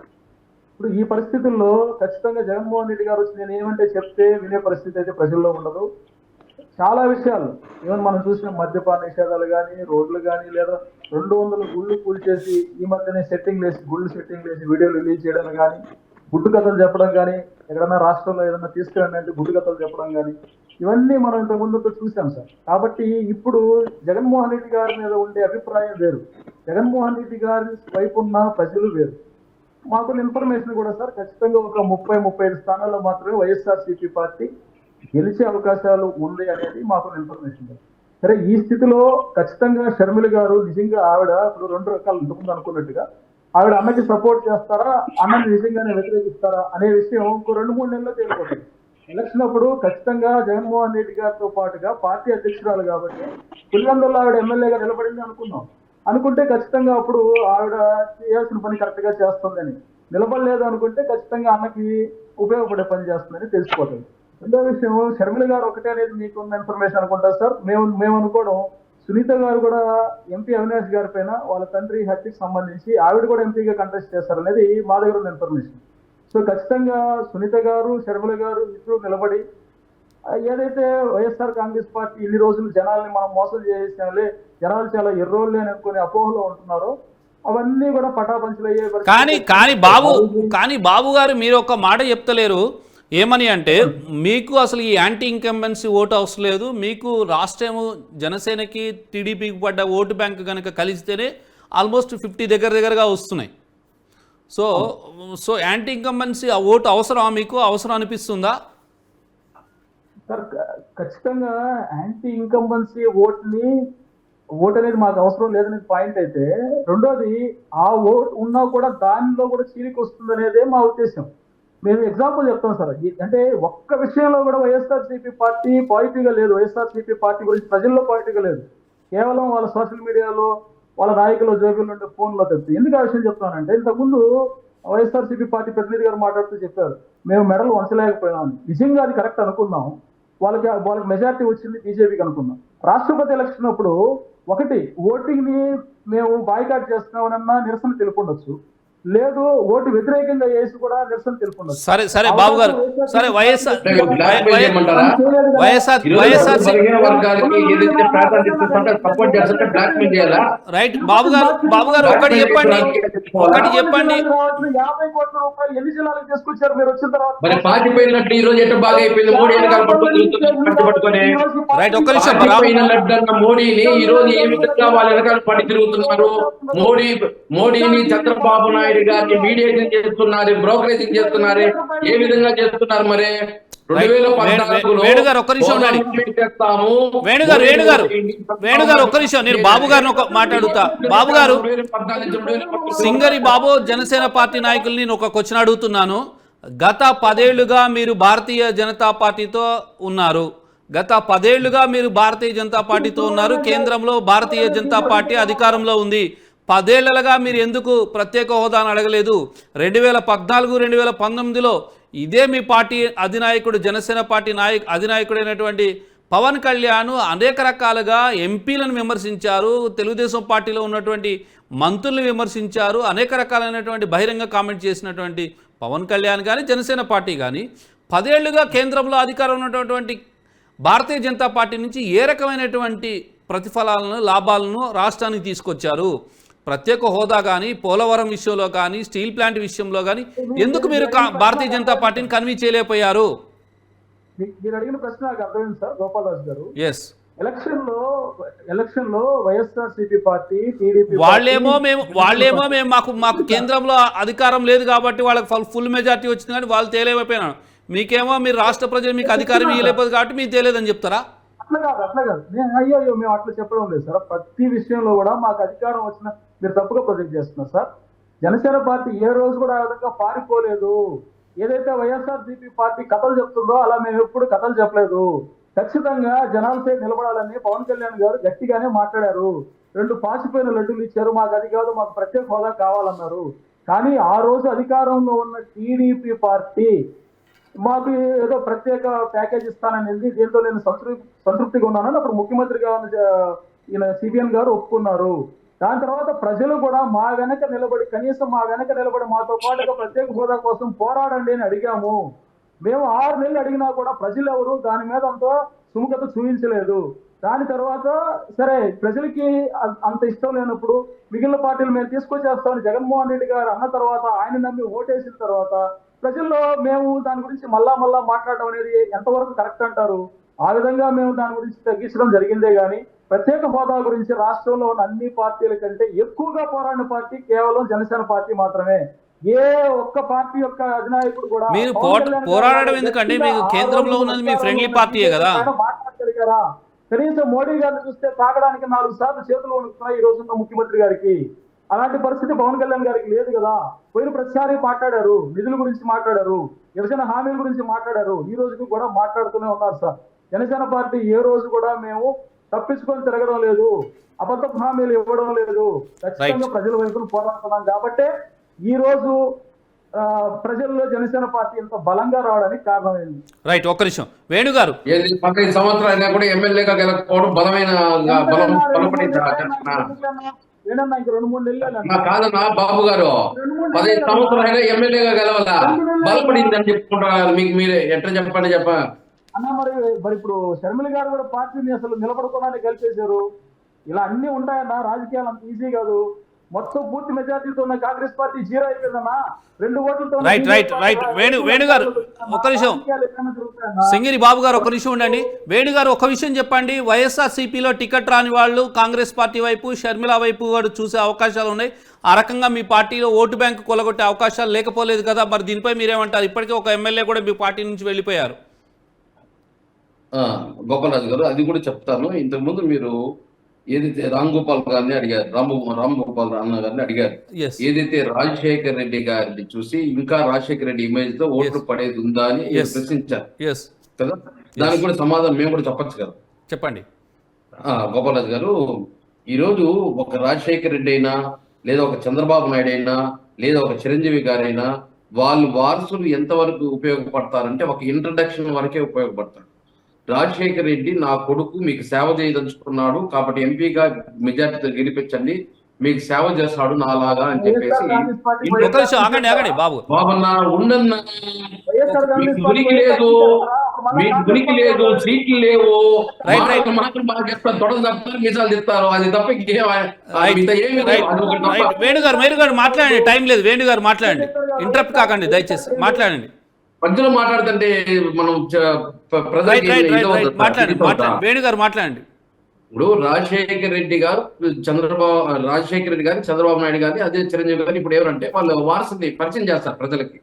ఇప్పుడు ఈ పరిస్థితుల్లో ఖచ్చితంగా జగన్మోహన్ రెడ్డి గారు వచ్చి నేను ఏమంటే చెప్తే వినే పరిస్థితి అయితే ప్రజల్లో ఉండదు. చాలా విషయాలు ఈవెన్ మనం చూసిన మద్యపాన నిషేధాలు కానీ, రోడ్లు కానీ, లేదా 200 గుళ్ళు కూల్చేసి ఈ మధ్యనే గుళ్ళు సెట్టింగ్ వేసి వీడియోలు రిలీజ్ చేయడం కానీ, గుడ్డు కథలు చెప్పడం కానీ, ఎక్కడన్నా రాష్ట్రంలో ఏదైనా తీసుకెళ్ళండి అంటే గుడ్డు కథలు చెప్పడం కానీ, ఇవన్నీ మనం ఇంతకుముందు చూసాం సార్. కాబట్టి ఇప్పుడు జగన్మోహన్ రెడ్డి గారి మీద ఉండే అభిప్రాయం వేరు, జగన్మోహన్ రెడ్డి గారి వైపు ఉన్న ప్రజలు వేరు. మాకున్న ఇన్ఫర్మేషన్ కూడా సార్ ఖచ్చితంగా ఒక 30-35 స్థానాల్లో మాత్రమే వైఎస్ఆర్సీపీ పార్టీ గెలిచే అవకాశాలు ఉంది అనేది మాకున్న ఇన్ఫర్మేషన్. సరే, ఈ స్థితిలో ఖచ్చితంగా షర్మిల గారు నిజంగా ఆవిడ ఇప్పుడు 2 రకాలు ఇంతకుముందు అనుకున్నట్టుగా ఆవిడ అన్నకి సపోర్ట్ చేస్తారా, అన్నని నిజంగానే వ్యతిరేకిస్తారా అనే విషయం ఇంకో 2-3 నెలల్లో తేలిపోతుంది. ఎలక్షన్ అప్పుడు ఖచ్చితంగా జగన్మోహన్ రెడ్డి గారితో పాటుగా పార్టీ అధ్యక్షురాలు కాబట్టి పులివెందుల్లో ఆవిడ ఎమ్మెల్యేగా నిలబడింది అనుకుంటే ఖచ్చితంగా అప్పుడు ఆవిడ చేయాల్సిన పని కరెక్ట్ గా చేస్తుందని, నిలబడలేదు అనుకుంటే ఖచ్చితంగా అన్నకి ఉపయోగపడే పని చేస్తుందని తెలిసిపోతుంది. రెండో విషయం, షర్మిల గారు ఒకటే అనేది మీకు ఉన్న ఇన్ఫర్మేషన్ అనుకుంటా సార్. మేము అనుకోవడం సునీత గారు కూడా ఎంపీ అవినాష్ గారి పైన వాళ్ళ తండ్రి హత్యకి సంబంధించి ఆవిడ కూడా ఎంపీగా కంటెస్ట్ చేస్తారనేది మా దగ్గర ఉన్న ఇన్ఫర్మేషన్. సో ఖచ్చితంగా సునీత గారు, షర్మిల గారు ఇద్దరు నిలబడి ఏదైతే వైఎస్ఆర్ కాంగ్రెస్ పార్టీ ఇన్ని రోజులు జనాల్ని మనం మోసం చేసేసాంలే, జనాలు చాలా ఎర్రోళ్ళే అని అనుకునే అపోహలో ఉంటున్నారో అవన్నీ కూడా పటాపంచలయ్యే. కానీ బాబు గారు మీరు ఒక మాట చెప్తలేరు, ఏమని అంటే మీకు అసలు ఈ యాంటీ ఇన్కంబెన్సీ ఓటు అవసరం లేదు, మీకు రాష్ట్రము జనసేనకి టీడీపీకి పడ్డ ఓటు బ్యాంక్ కనుక కలిస్తేనే ఆల్మోస్ట్ 50 దగ్గరగా వస్తున్నాయి. సో యాంటీ ఇన్కంబెన్సీ ఆ ఓటు అవసరమా, మీకు అవసరం అనిపిస్తుందా? సార్ ఖచ్చితంగా యాంటీ ఇన్కంబెన్సీ ఓటు అనేది మాకు అవసరం లేదనేది పాయింట్ అయితే, రెండోది ఆ ఓటు ఉన్నా కూడా దానిలో కూడా చీలిక వస్తుంది అనేదే మా ఉద్దేశం. మేము ఎగ్జాంపుల్ చెప్తాం సార్. అంటే ఒక్క విషయంలో కూడా వైఎస్ఆర్సీపీ పార్టీ పాజిటివ్గా లేదు, వైఎస్ఆర్సీపీ పార్టీ గురించి ప్రజల్లో పాజిటివ్గా లేదు, కేవలం వాళ్ళ సోషల్ మీడియాలో వాళ్ళ నాయకుల జోబుల నుండి ఫోన్లో తెలుస్తుంది. ఎందుకు ఆ విషయం చెప్తానంటే, ఇంతకుముందు వైఎస్ఆర్సీపీ పార్టీ ప్రతినిధి గారు మాట్లాడుతూ చెప్పారు మేము మెడల్ వంచలేకపోయినామని. నిజంగా అది కరెక్ట్ అనుకుందాం, వాళ్ళకి మెజారిటీ వచ్చింది బీజేపీకి అనుకుందాం. రాష్ట్రపతి ఎలక్షన్ అప్పుడు ఒకటి ఓటింగ్ ని మేము బాయ్కాట్ చేస్తున్నామన్నా నిరసన తెలుపుండొచ్చు, లేదు ఓటు వ్యతిరేకంగా వేసి కూడా నిరసన తెలుపుకున్నారు. సరే సరే బాబు గారు, సరే వైఎస్ఆర్ రైట్ బాబు గారు ఒకటి చెప్పండి 50 కోట్ల రూపాయలు ఎన్ని జిల్లాలకు తీసుకొచ్చారు మీరు వచ్చిన తర్వాత? మరి పాతిపోయినట్టు ఈ రోజు ఎట్లా బాగా అయిపోయింది? మోడీ వెనకాల పట్టుకొని రైట్ ఒక్క నిమిషం మోడీని ఈ రోజు ఏ విధంగా వాళ్ళ వెనకాల పడి తిరుగుతున్నారు? మోడీని చంద్రబాబు నాయుడు గారిని మీడియేషన్ చేస్తున్నారు, బ్రోకరేజింగ్ చేస్తున్నారు, ఏ విధంగా చేస్తున్నారు? మరి 2014 వేణుగారు ఒక్క నిమిషం ఉండండి. వేణుగారు ఒక్క నిమిషం, నేను బాబు గారిని ఒక మాట్లాడుతా. బాబు గారు, సింగరి బాబు జనసేన పార్టీ నాయకుల్ని నేను ఒక క్వశ్చన్ అడుగుతున్నాను. గత 10 ఏళ్లుగా మీరు భారతీయ జనతా పార్టీతో ఉన్నారు. కేంద్రంలో భారతీయ జనతా పార్టీ అధికారంలో ఉంది. 10 ఏళ్లగా మీరు ఎందుకు ప్రత్యేక హోదాను అడగలేదు? 2014, 2019లో ఇదే మీ పార్టీ అధినాయకుడు, జనసేన పార్టీ అధినాయకుడైనటువంటి పవన్ కళ్యాణ్ అనేక రకాలుగా ఎంపీలను విమర్శించారు, తెలుగుదేశం పార్టీలో ఉన్నటువంటి మంత్రులను విమర్శించారు, అనేక రకాలైనటువంటి బహిరంగ కామెంట్ చేసినటువంటి పవన్ కళ్యాణ్ కానీ జనసేన పార్టీ కానీ 10 ఏళ్లుగా కేంద్రంలో అధికారం ఉన్నటువంటి భారతీయ జనతా పార్టీ నుంచి ఏ రకమైనటువంటి ప్రతిఫలాలను, లాభాలను రాష్ట్రానికి తీసుకొచ్చారు? ప్రత్యేక హోదా కానీ, పోలవరం విషయంలో కానీ, స్టీల్ ప్లాంట్ విషయంలో కానీ ఎందుకు మీరు భారతీయ జనతా పార్టీని కన్విన్స్ చేయలేకపోయారు? మీరు అడిగిన ప్రశ్న నాకు అర్థమైంది సార్ గోపాలరాజు గారు. ఎస్, ఎలక్షన్ లో వైఎస్ఆర్సీపీ పార్టీ, టీడీపీ వాళ్ళేమో మేము మాకు కేంద్రంలో అధికారం లేదు కాబట్టి వాళ్ళకి ఫుల్ మెజార్టీ వచ్చింది కానీ వాళ్ళు తేలేమైపోయినారు. మీకేమో మీరు రాష్ట్ర ప్రజలు మీకు అధికారం ఇవ్వలేకపోదు కాబట్టి మీకు తెలియదని చెప్తారా? అట్లా కాదు అయ్యో మేము అట్లా చెప్పడం లేదు సార్. ప్రతి విషయంలో కూడా మాకు అధికారం వచ్చిన మీరు తప్పుగా ప్రొజెక్ట్ చేస్తున్నారు సార్. జనసేన పార్టీ ఏ రోజు కూడా ఆ విధంగా పారిపోలేదు. ఏదైతే వైఎస్ఆర్సీపీ పార్టీ కథలు చెప్తుందో అలా మేము ఎప్పుడు కథలు చెప్పలేదు. ఖచ్చితంగా జనాలపై నిలబడాలని పవన్ కళ్యాణ్ గారు గట్టిగానే మాట్లాడారు. 2 పాసిపోయిన లడ్డూలు ఇచ్చారు, మాకు అది కాదు, మాకు ప్రత్యేక హోదా కావాలన్నారు. కానీ ఆ రోజు అధికారంలో ఉన్న టీడీపీ పార్టీ మాకు ఏదో ప్రత్యేక ప్యాకేజ్ ఇస్తానని దీంతో నేను సంతృప్తిగా ఉన్నానని అప్పుడు ముఖ్యమంత్రిగా ఉన్న ఈయన సిబిఎన్ గారు ఒప్పుకున్నారు. దాని తర్వాత ప్రజలు కూడా మా వెనక నిలబడి, కనీసం మా వెనక నిలబడి మాతో పాటుగా ప్రత్యేక హోదా కోసం పోరాడండి అని అడిగాము. మేము 6 నెలలు అడిగినా కూడా ప్రజలు ఎవరు దాని మీద అంత సుముఖత చూపించలేదు. దాని తర్వాత సరే ప్రజలకి అంత ఇష్టం లేనప్పుడు మిగిలిన పార్టీలు మేము తీసుకొచ్చేస్తామని జగన్మోహన్ రెడ్డి గారు అన్న తర్వాత, ఆయన నమ్మి ఓటేసిన తర్వాత ప్రజల్లో మేము దాని గురించి మళ్ళా మాట్లాడడం అనేది ఎంతవరకు కరెక్ట్ అంటారు? ఆ విధంగా మేము దాని గురించి తగ్గించడం జరిగిందే కానీ ప్రత్యేక హోదా గురించి రాష్ట్రంలో ఉన్న అన్ని పార్టీల కంటే ఎక్కువగా పోరాడిన పార్టీ కేవలం జనసేన పార్టీ మాత్రమే. ఏ ఒక్క పార్టీ యొక్క అధినాయకుడు కూడా మీరు పోరాడడం ఎందుకంటే మీకు కేంద్రంలో ఉన్నది మీ ఫ్రెండ్లీ పార్టీయే కదా. మాట్లాడగలిగారా? కనీసం మోడీ గారిని చూస్తే తాగడానికి 4 సార్లు చేతులు వణుకుతున్నాయి ఈ రోజున్న ముఖ్యమంత్రి గారికి. అలాంటి పరిస్థితి పవన్ కళ్యాణ్ గారికి లేదు కదా. పోయిన ప్రతిసారి మాట్లాడారు, నిధుల గురించి మాట్లాడారు, విభజన హామీల గురించి మాట్లాడారు, ఈ రోజుకి కూడా మాట్లాడుతూనే ఉన్నారు సార్. జనసేన పార్టీ ఏ రోజు కూడా మేము తప్పించుకొని తిరగడం లేదు, అబద్ధ హామీలు ఇవ్వడం లేదు. ఖచ్చితంగా ప్రజల వైపును పోరాడుతున్నాం కాబట్టి ఈ రోజు ప్రజల్లో జనసేన పార్టీ ఎంత బలంగా రావడానికి కారణమైంది. రైట్, ఒక్క నిమిషం వేణు గారు. 15 సంవత్సరాలు అయినా కూడా ఎమ్మెల్యేగా గెలకపోవడం బలమైన కాదన్నా బాబు గారు. 15 సంవత్సరాలు ఎమ్మెల్యేగా గెలవాలా, బలపడింది అని చెప్పుకుంటున్నారు. మీకు మీరే ఎట్లా చెప్పండి అన్న. మరి ఇప్పుడు షర్మిల గారు కూడా పార్టీని అసలు నిలబడుకోవడానికి గెలిచేశారు. ఇలా అన్ని ఉంటాయన్నా, రాజకీయాలు అంత ఈజీ కాదు. మొత్తం పూర్తి మెజార్టీతో ఉన్న కాంగ్రెస్ పార్టీ 0 అయిపోయిందన్నా, 2 ఓట్లతో. రైట్ వేణు గారు ఒక్క నిమిషం. సింగిరి బాబు గారు ఒక్క నిమిషం ఉండండి. వేణు గారు ఒక విషయం చెప్పండి. వైఎస్ఆర్సీపీలో టికెట్ రాని వాళ్ళు కాంగ్రెస్ పార్టీ వైపు, షర్మిల వైపు కూడా చూసే అవకాశాలు ఉన్నాయి. ఆ రకంగా మీ పార్టీలో ఓటు బ్యాంకు కొలగొట్టే అవకాశాలు లేకపోలేదు కదా. మరి దీనిపై మీరేమంటారు? ఇప్పటికే ఒక ఎమ్మెల్యే కూడా మీ పార్టీ నుంచి వెళ్ళిపోయారు. గోపాలరాజు గారు, అది కూడా చెప్తాను. ఇంతకుముందు మీరు ఏదైతే రామ్ గోపాల్ గారిని అడిగారు, రామ్ గోపాల్ అన్న గారిని అడిగారు, ఏదైతే రాజశేఖర్ రెడ్డి గారిని చూసి ఇంకా రాజశేఖర్ రెడ్డి ఇమేజ్ తో ఓట్లు పడేది ఉందా అని ప్రశ్నించారు కదా. దానికి కూడా సమాధానం మేము కూడా చెప్పచ్చు కదా. చెప్పండి గోపాలరాజు గారు. ఈరోజు ఒక రాజశేఖర్ రెడ్డి అయినా, లేదా ఒక చంద్రబాబు నాయుడు అయినా, లేదా ఒక చిరంజీవి గారైనా వాళ్ళు వారసులు ఎంతవరకు ఉపయోగపడతారంటే ఒక ఇంట్రడక్షన్ వరకే ఉపయోగపడతారు. రాజశేఖర్ రెడ్డి నా కొడుకు మీకు సేవ చేయదలుచుకున్నాడు కాబట్టి ఎంపీగా మెజార్టీతో గెలిపించండి, మీకు సేవ చేస్తాడు నాలాగా అని చెప్పేసి ఒక నిమిషం ఆగండి బాబు. బాబన్న ఉండన్న, మీకు ఉనికి లేదు, మీకు ఉనికి లేదు, సీట్లు లేవు, మాత్రం బాగా చెప్తారు, తొడలు తప్పుతారు, మీసాలు చెప్తారు, అది తప్ప ఏమి వేణుగారు మాట్లాడండి, టైం లేదు. వేణుగారు మాట్లాడండి, ఇంటరప్ట్ కాకండి దయచేసి, మాట్లాడండి. మధ్యలో మాట్లాడుతుంటే మనం మాట్లాడండి వేణుగారు మాట్లాడండి. ఇప్పుడు రాజశేఖర రెడ్డి గారిని చంద్రబాబు నాయుడు గారిని అదే చిరంజీవి గారిని ఇప్పుడు ఎవరంటే వాళ్ళు వారసుని పరిచయం చేస్తారు ప్రజలకి.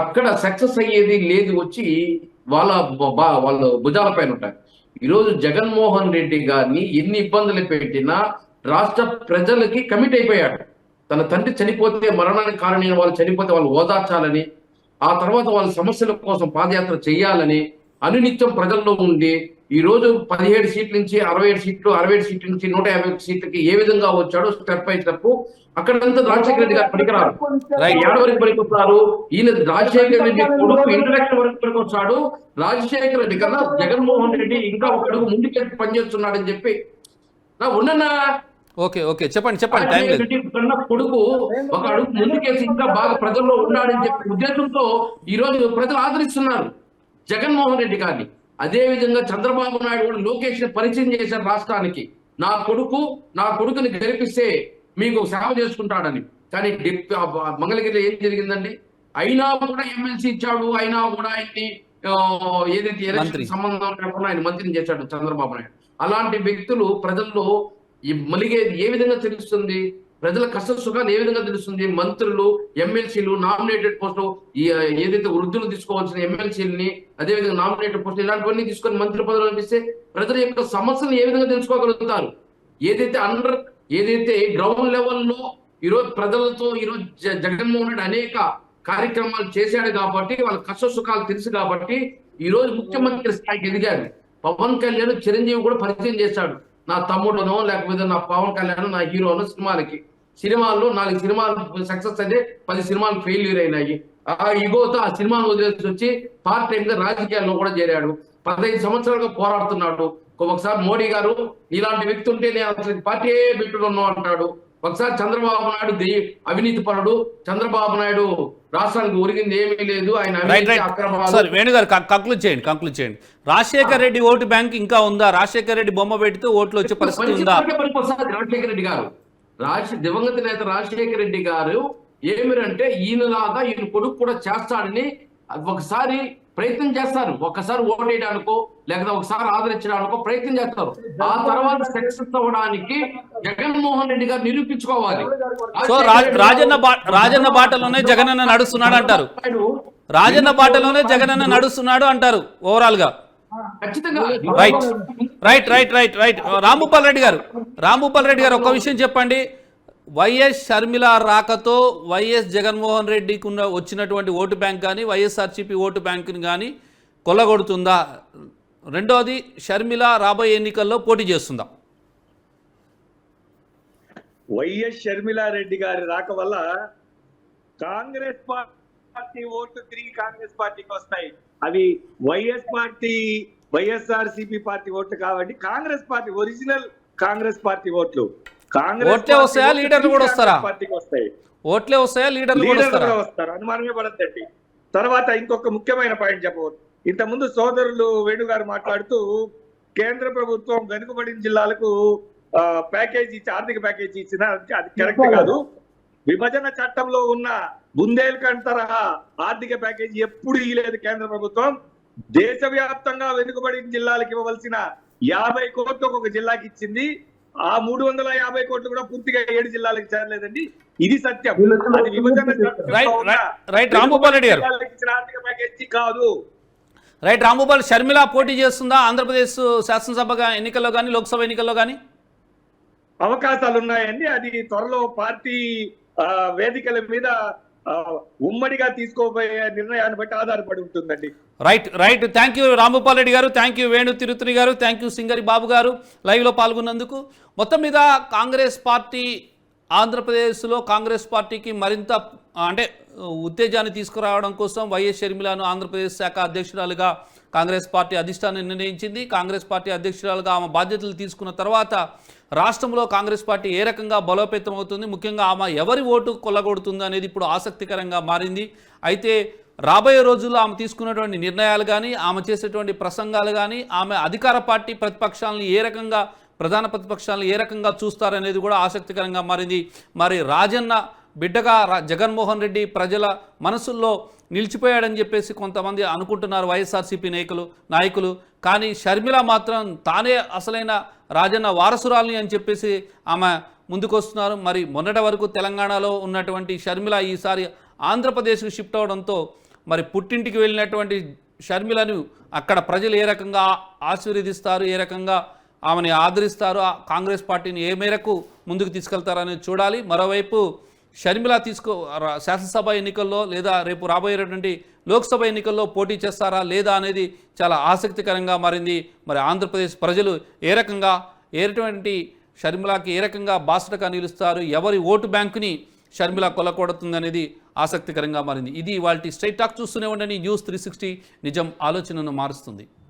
అక్కడ సక్సెస్ అయ్యేది లేదు, వచ్చి వాళ్ళ భుజాల పైన ఉంటారు. ఈరోజు జగన్మోహన్ రెడ్డి గారిని ఎన్ని ఇబ్బందులు పెట్టినా రాష్ట్ర ప్రజలకి కమిట్ అయిపోయాడు. తన తండ్రి చనిపోతే, మరణానికి కారణమైన వాళ్ళు చనిపోతే వాళ్ళు ఓదార్చాలని, ఆ తర్వాత వాళ్ళ సమస్యల కోసం పాదయాత్ర చేయాలని అనునిత్యం ప్రజల్లో ఉండి ఈ రోజు 17 సీట్ల నుంచి 67 సీట్లు, 67 సీట్ల నుంచి 150 సీట్లకి ఏ విధంగా వచ్చాడో స్టెప్ బై స్టెప్ అక్కడంతా రాజశేఖర రెడ్డి గారు పనికిరారు. ఏడ వరకు పనికొస్తారు ఈయన? రాజశేఖర రెడ్డి కొడుకు ఇంటలెక్ట్ వరకు పనికొచ్చాడు. రాజశేఖర రెడ్డి కన్నా జగన్మోహన్ రెడ్డి ఇంకా ఒక అడుగు ముందుకెళ్ళి పనిచేస్తున్నాడని చెప్పి నా ఉన్నన్నా. ఓకే చెప్పండి. కన్నా కొడుకు ఒక అడుగు ముందుకేసి ఇంకా బాగా ప్రజల్లో ఉన్నాడని చెప్పి ఉద్దేశంతో ఈ రోజు ప్రజలు ఆదరిస్తున్నారు జగన్మోహన్ రెడ్డి గారిని. అదే విధంగా చంద్రబాబు నాయుడు కూడా లోకేష్ ని పరిచయం చేశారు రాష్ట్రానికి. నా కొడుకుని గెలిపిస్తే మీకు సేవ చేసుకుంటాడని. కానీ మంగళగిరిలో ఏం జరిగిందండి? అయినా కూడా ఎమ్మెల్సీ ఇచ్చాడు, అయినా కూడా ఆయన్ని ఏదైతే ఎలక్షన్ సంబంధం లేకుండా ఆయన మంత్రిని చేశాడు చంద్రబాబు నాయుడు. అలాంటి వ్యక్తులు ప్రజల్లో మలిగేది ఏ విధంగా తెలుస్తుంది? ప్రజల కష్ట సుఖాలు ఏ విధంగా తెలుస్తుంది? మంత్రులు, ఎమ్మెల్సీలు, నామినేటెడ్ పోస్టులు, ఏదైతే వృద్ధులు తీసుకోవాల్సిన ఎమ్మెల్సీలని, అదేవిధంగా నామినేటెడ్ పోస్టులు, ఇలాంటివన్నీ తీసుకొని మంత్రి పదవులు అనిపిస్తే ప్రజల యొక్క సమస్యలు ఏ విధంగా తెలుసుకోగలుగుతారు? ఏదైతే గ్రౌండ్ లెవెల్లో ఈరోజు ప్రజలతో ఈరోజు జగన్మోహన్ రెడ్డి అనేక కార్యక్రమాలు చేశాడు కాబట్టి వాళ్ళ కష్ట సుఖాలు తెలుసు కాబట్టి ఈ రోజు ముఖ్యమంత్రి స్థాయికి ఎదిగాడు. పవన్ కళ్యాణ్, చిరంజీవి కూడా పరిచయం చేశాడు. నా తమ్ముడునో లేకపోతే నా పవన్ కళ్యాణ్ నా హీరోనో సినిమాల్లో 4 సినిమాలు సక్సెస్ అయితే 10 సినిమాలు ఫెయిల్యూర్ అయినాయి. ఆ ఈగోతో ఆ సినిమాను వదిలేసి వచ్చి పార్ట్ టైం గా రాజకీయాల్లో కూడా చేరాడు. 15 సంవత్సరాలుగా పోరాడుతున్నాడు. ఒకసారి మోడీ గారు ఇలాంటి వ్యక్తి ఉంటే నేను అసలు పార్టీ పెట్టుకున్నాను అంటాడు. ఒకసారి చంద్రబాబు నాయుడు అవినీతి పరుడు, చంద్రబాబు నాయుడు రాష్ట్రానికి ఒరిగింది ఏమీ లేదు, ఆయన వేణుగారు కంక్లూడ్ చేయండి. రాజశేఖర రెడ్డి ఓటు బ్యాంక్ ఇంకా ఉందా? రాజశేఖర రెడ్డి బొమ్మ పెడితే ఓట్లు వచ్చే పరిస్థితి ఉందా? రాజశేఖర రెడ్డి గారు దివంగత నేత రాజశేఖర రెడ్డి గారు ఏమిరంటే ఈయనలాగా ఈయన కొడుకు కూడా చేస్తాడని ఒకసారి ప్రయత్నం చేస్తారు. ఒకసారి ఓటేయడానికో లేకపోతే ఒకసారి ఆదరించడానికో ప్రయత్నం చేస్తారు. ఆ తర్వాత సక్సెస్ అవ్వడానికి జగన్మోహన్ రెడ్డి గారు నిరూపించుకోవాలి. సో రాజన్న బాటలోనే జగనన్న నడుస్తున్నాడు అంటారు. రాజన్న బాటలోనే జగనన్న నడుస్తున్నాడు అంటారు ఓవరాల్ గా. రైట్. రాంభూపాల్ రెడ్డి గారు ఒక్క విషయం చెప్పండి. వైఎస్ షర్మిల రాకతో వైఎస్ జగన్మోహన్ రెడ్డికి వచ్చినటువంటి ఓటు బ్యాంక్ కానీ వైఎస్ఆర్సీపీ ఓటు బ్యాంకుని కానీ కొల్లగొడుతుందా? రెండోది, షర్మిల రాబోయే ఎన్నికల్లో పోటీ చేస్తుందా? వైఎస్ షర్మిలారెడ్డి గారి రాక వల్ల కాంగ్రెస్ పార్టీ ఓట్లు తిరిగి కాంగ్రెస్ పార్టీకి వస్తాయి. అవి వైఎస్ఆర్సీపీ పార్టీ ఓట్లు కాబట్టి Congress party original Congress party ఓట్లు ఓట్లే వస్తాయా? లీడర్లు కూడా వస్తారా? పార్టీకి వస్తాయి. ఓట్లే వస్తాయా? లీడర్లు కూడా వస్తారు, అనుమానమే పడద్దండి. తర్వాత ఇంకొక ముఖ్యమైన పాయింట్ చెప్పవచ్చు. ఇంతకుముందు సోదరులు వేణుగారు మాట్లాడుతూ కేంద్ర ప్రభుత్వం వెనుకబడిన జిల్లాలకు ప్యాకేజీ ఇచ్చి ఆర్థిక ప్యాకేజీ ఇచ్చిన అది కరెక్ట్ కాదు. విభజన చట్టంలో ఉన్న బుందేల్ఖండ్ తరహా ఆర్థిక ప్యాకేజీ ఎప్పుడు ఇవ్వలేదు కేంద్ర ప్రభుత్వం. దేశవ్యాప్తంగా వెనుకబడిన జిల్లాలకు ఇవ్వవలసిన 50 కోట్లు ఒక జిల్లాకి ఇచ్చింది. ఆ 350 కోట్లు కూడా పూర్తిగా 7 జిల్లాలకు చేరలేదండి. ఇది సత్యం. అది విభజన రాంభూపాల్ రెడ్డి గారు ఆర్థిక ప్యాకేజీ కాదు. రాంభూపాల్, షర్మిల పోటీ చేస్తుందా ఆంధ్రప్రదేశ్ శాసనసభ ఎన్నికల్లో కానీ లోక్సభ ఎన్నికల్లో కానీ? అవకాశాలు ఉన్నాయండి. అది త్వరలో పార్టీ వేదికల మీద ఉమ్మడిగా తీసుకోబోయే నిర్ణయాన్ని బట్టి ఆధారపడి ఉంటుందండి. Right. Thank you Rambhupal Reddy గారు, థ్యాంక్ యూ వేణు తిరుపతి గారు, థ్యాంక్ యూ సింగరి బాబు గారు లైవ్లో పాల్గొన్నందుకు. మొత్తం మీద కాంగ్రెస్ పార్టీ ఆంధ్రప్రదేశ్లో కాంగ్రెస్ పార్టీకి మరింత అంటే ఉత్తేజాన్ని తీసుకురావడం కోసం వైఎస్ షర్మిలను ఆంధ్రప్రదేశ్ శాఖ అధ్యక్షురాలుగా కాంగ్రెస్ పార్టీ అధిష్టానం నిర్ణయించింది. కాంగ్రెస్ పార్టీ అధ్యక్షురాలుగా ఆమె బాధ్యతలు తీసుకున్న తర్వాత రాష్ట్రంలో కాంగ్రెస్ పార్టీ ఏ రకంగా బలోపేతం అవుతుంది, ముఖ్యంగా ఆమె ఎవరి ఓటు కొల్లగొడుతుంది అనేది ఇప్పుడు ఆసక్తికరంగా మారింది. అయితే రాబోయే రోజుల్లో ఆమె తీసుకున్నటువంటి నిర్ణయాలు కానీ, ఆమె చేసేటువంటి ప్రసంగాలు కానీ, ఆమె అధికార పార్టీ ప్రతిపక్షాలను ఏ రకంగా, ప్రధాన ప్రతిపక్షాలను ఏ రకంగా చూస్తారనేది కూడా ఆసక్తికరంగా మారింది. మరి రాజన్న బిడ్డగా జగన్మోహన్ రెడ్డి ప్రజల మనసుల్లో నిలిచిపోయాడని చెప్పేసి కొంతమంది అనుకుంటున్నారు వైఎస్ఆర్సీపీ నాయకులు. కానీ షర్మిల మాత్రం తానే అసలైన రాజన్న వారసురాలిని అని చెప్పేసి ఆమె ముందుకొస్తున్నారు. మరి మొన్నటి వరకు తెలంగాణలో ఉన్నటువంటి షర్మిల ఈసారి ఆంధ్రప్రదేశ్కు షిఫ్ట్ అవడంతో మరి పుట్టింటికి వెళ్ళినటువంటి షర్మిలను అక్కడ ప్రజలు ఏ రకంగా ఆశీర్వదిస్తారు, ఏ రకంగా ఆమెని ఆదరిస్తారు, కాంగ్రెస్ పార్టీని ఏ మేరకు ముందుకు తీసుకెళ్తారనేది చూడాలి. మరోవైపు షర్మిల శాసనసభ ఎన్నికల్లో లేదా రేపు రాబోయేటువంటి లోక్సభ ఎన్నికల్లో పోటీ చేస్తారా లేదా అనేది చాలా ఆసక్తికరంగా మారింది. మరి ఆంధ్రప్రదేశ్ ప్రజలు ఎటువంటి షర్మిలకి ఏ రకంగా బాసటగా నిలుస్తారు, ఎవరి ఓటు బ్యాంకుని షర్మిల కొల్లకూడుతుంది అనేది ఆసక్తికరంగా మారింది. ఇది ఇవాల్టి స్ట్రైట్ టాక్. చూస్తూనే ఉండండి న్యూస్ 360, నిజం ఆలోచనను మారుస్తుంది.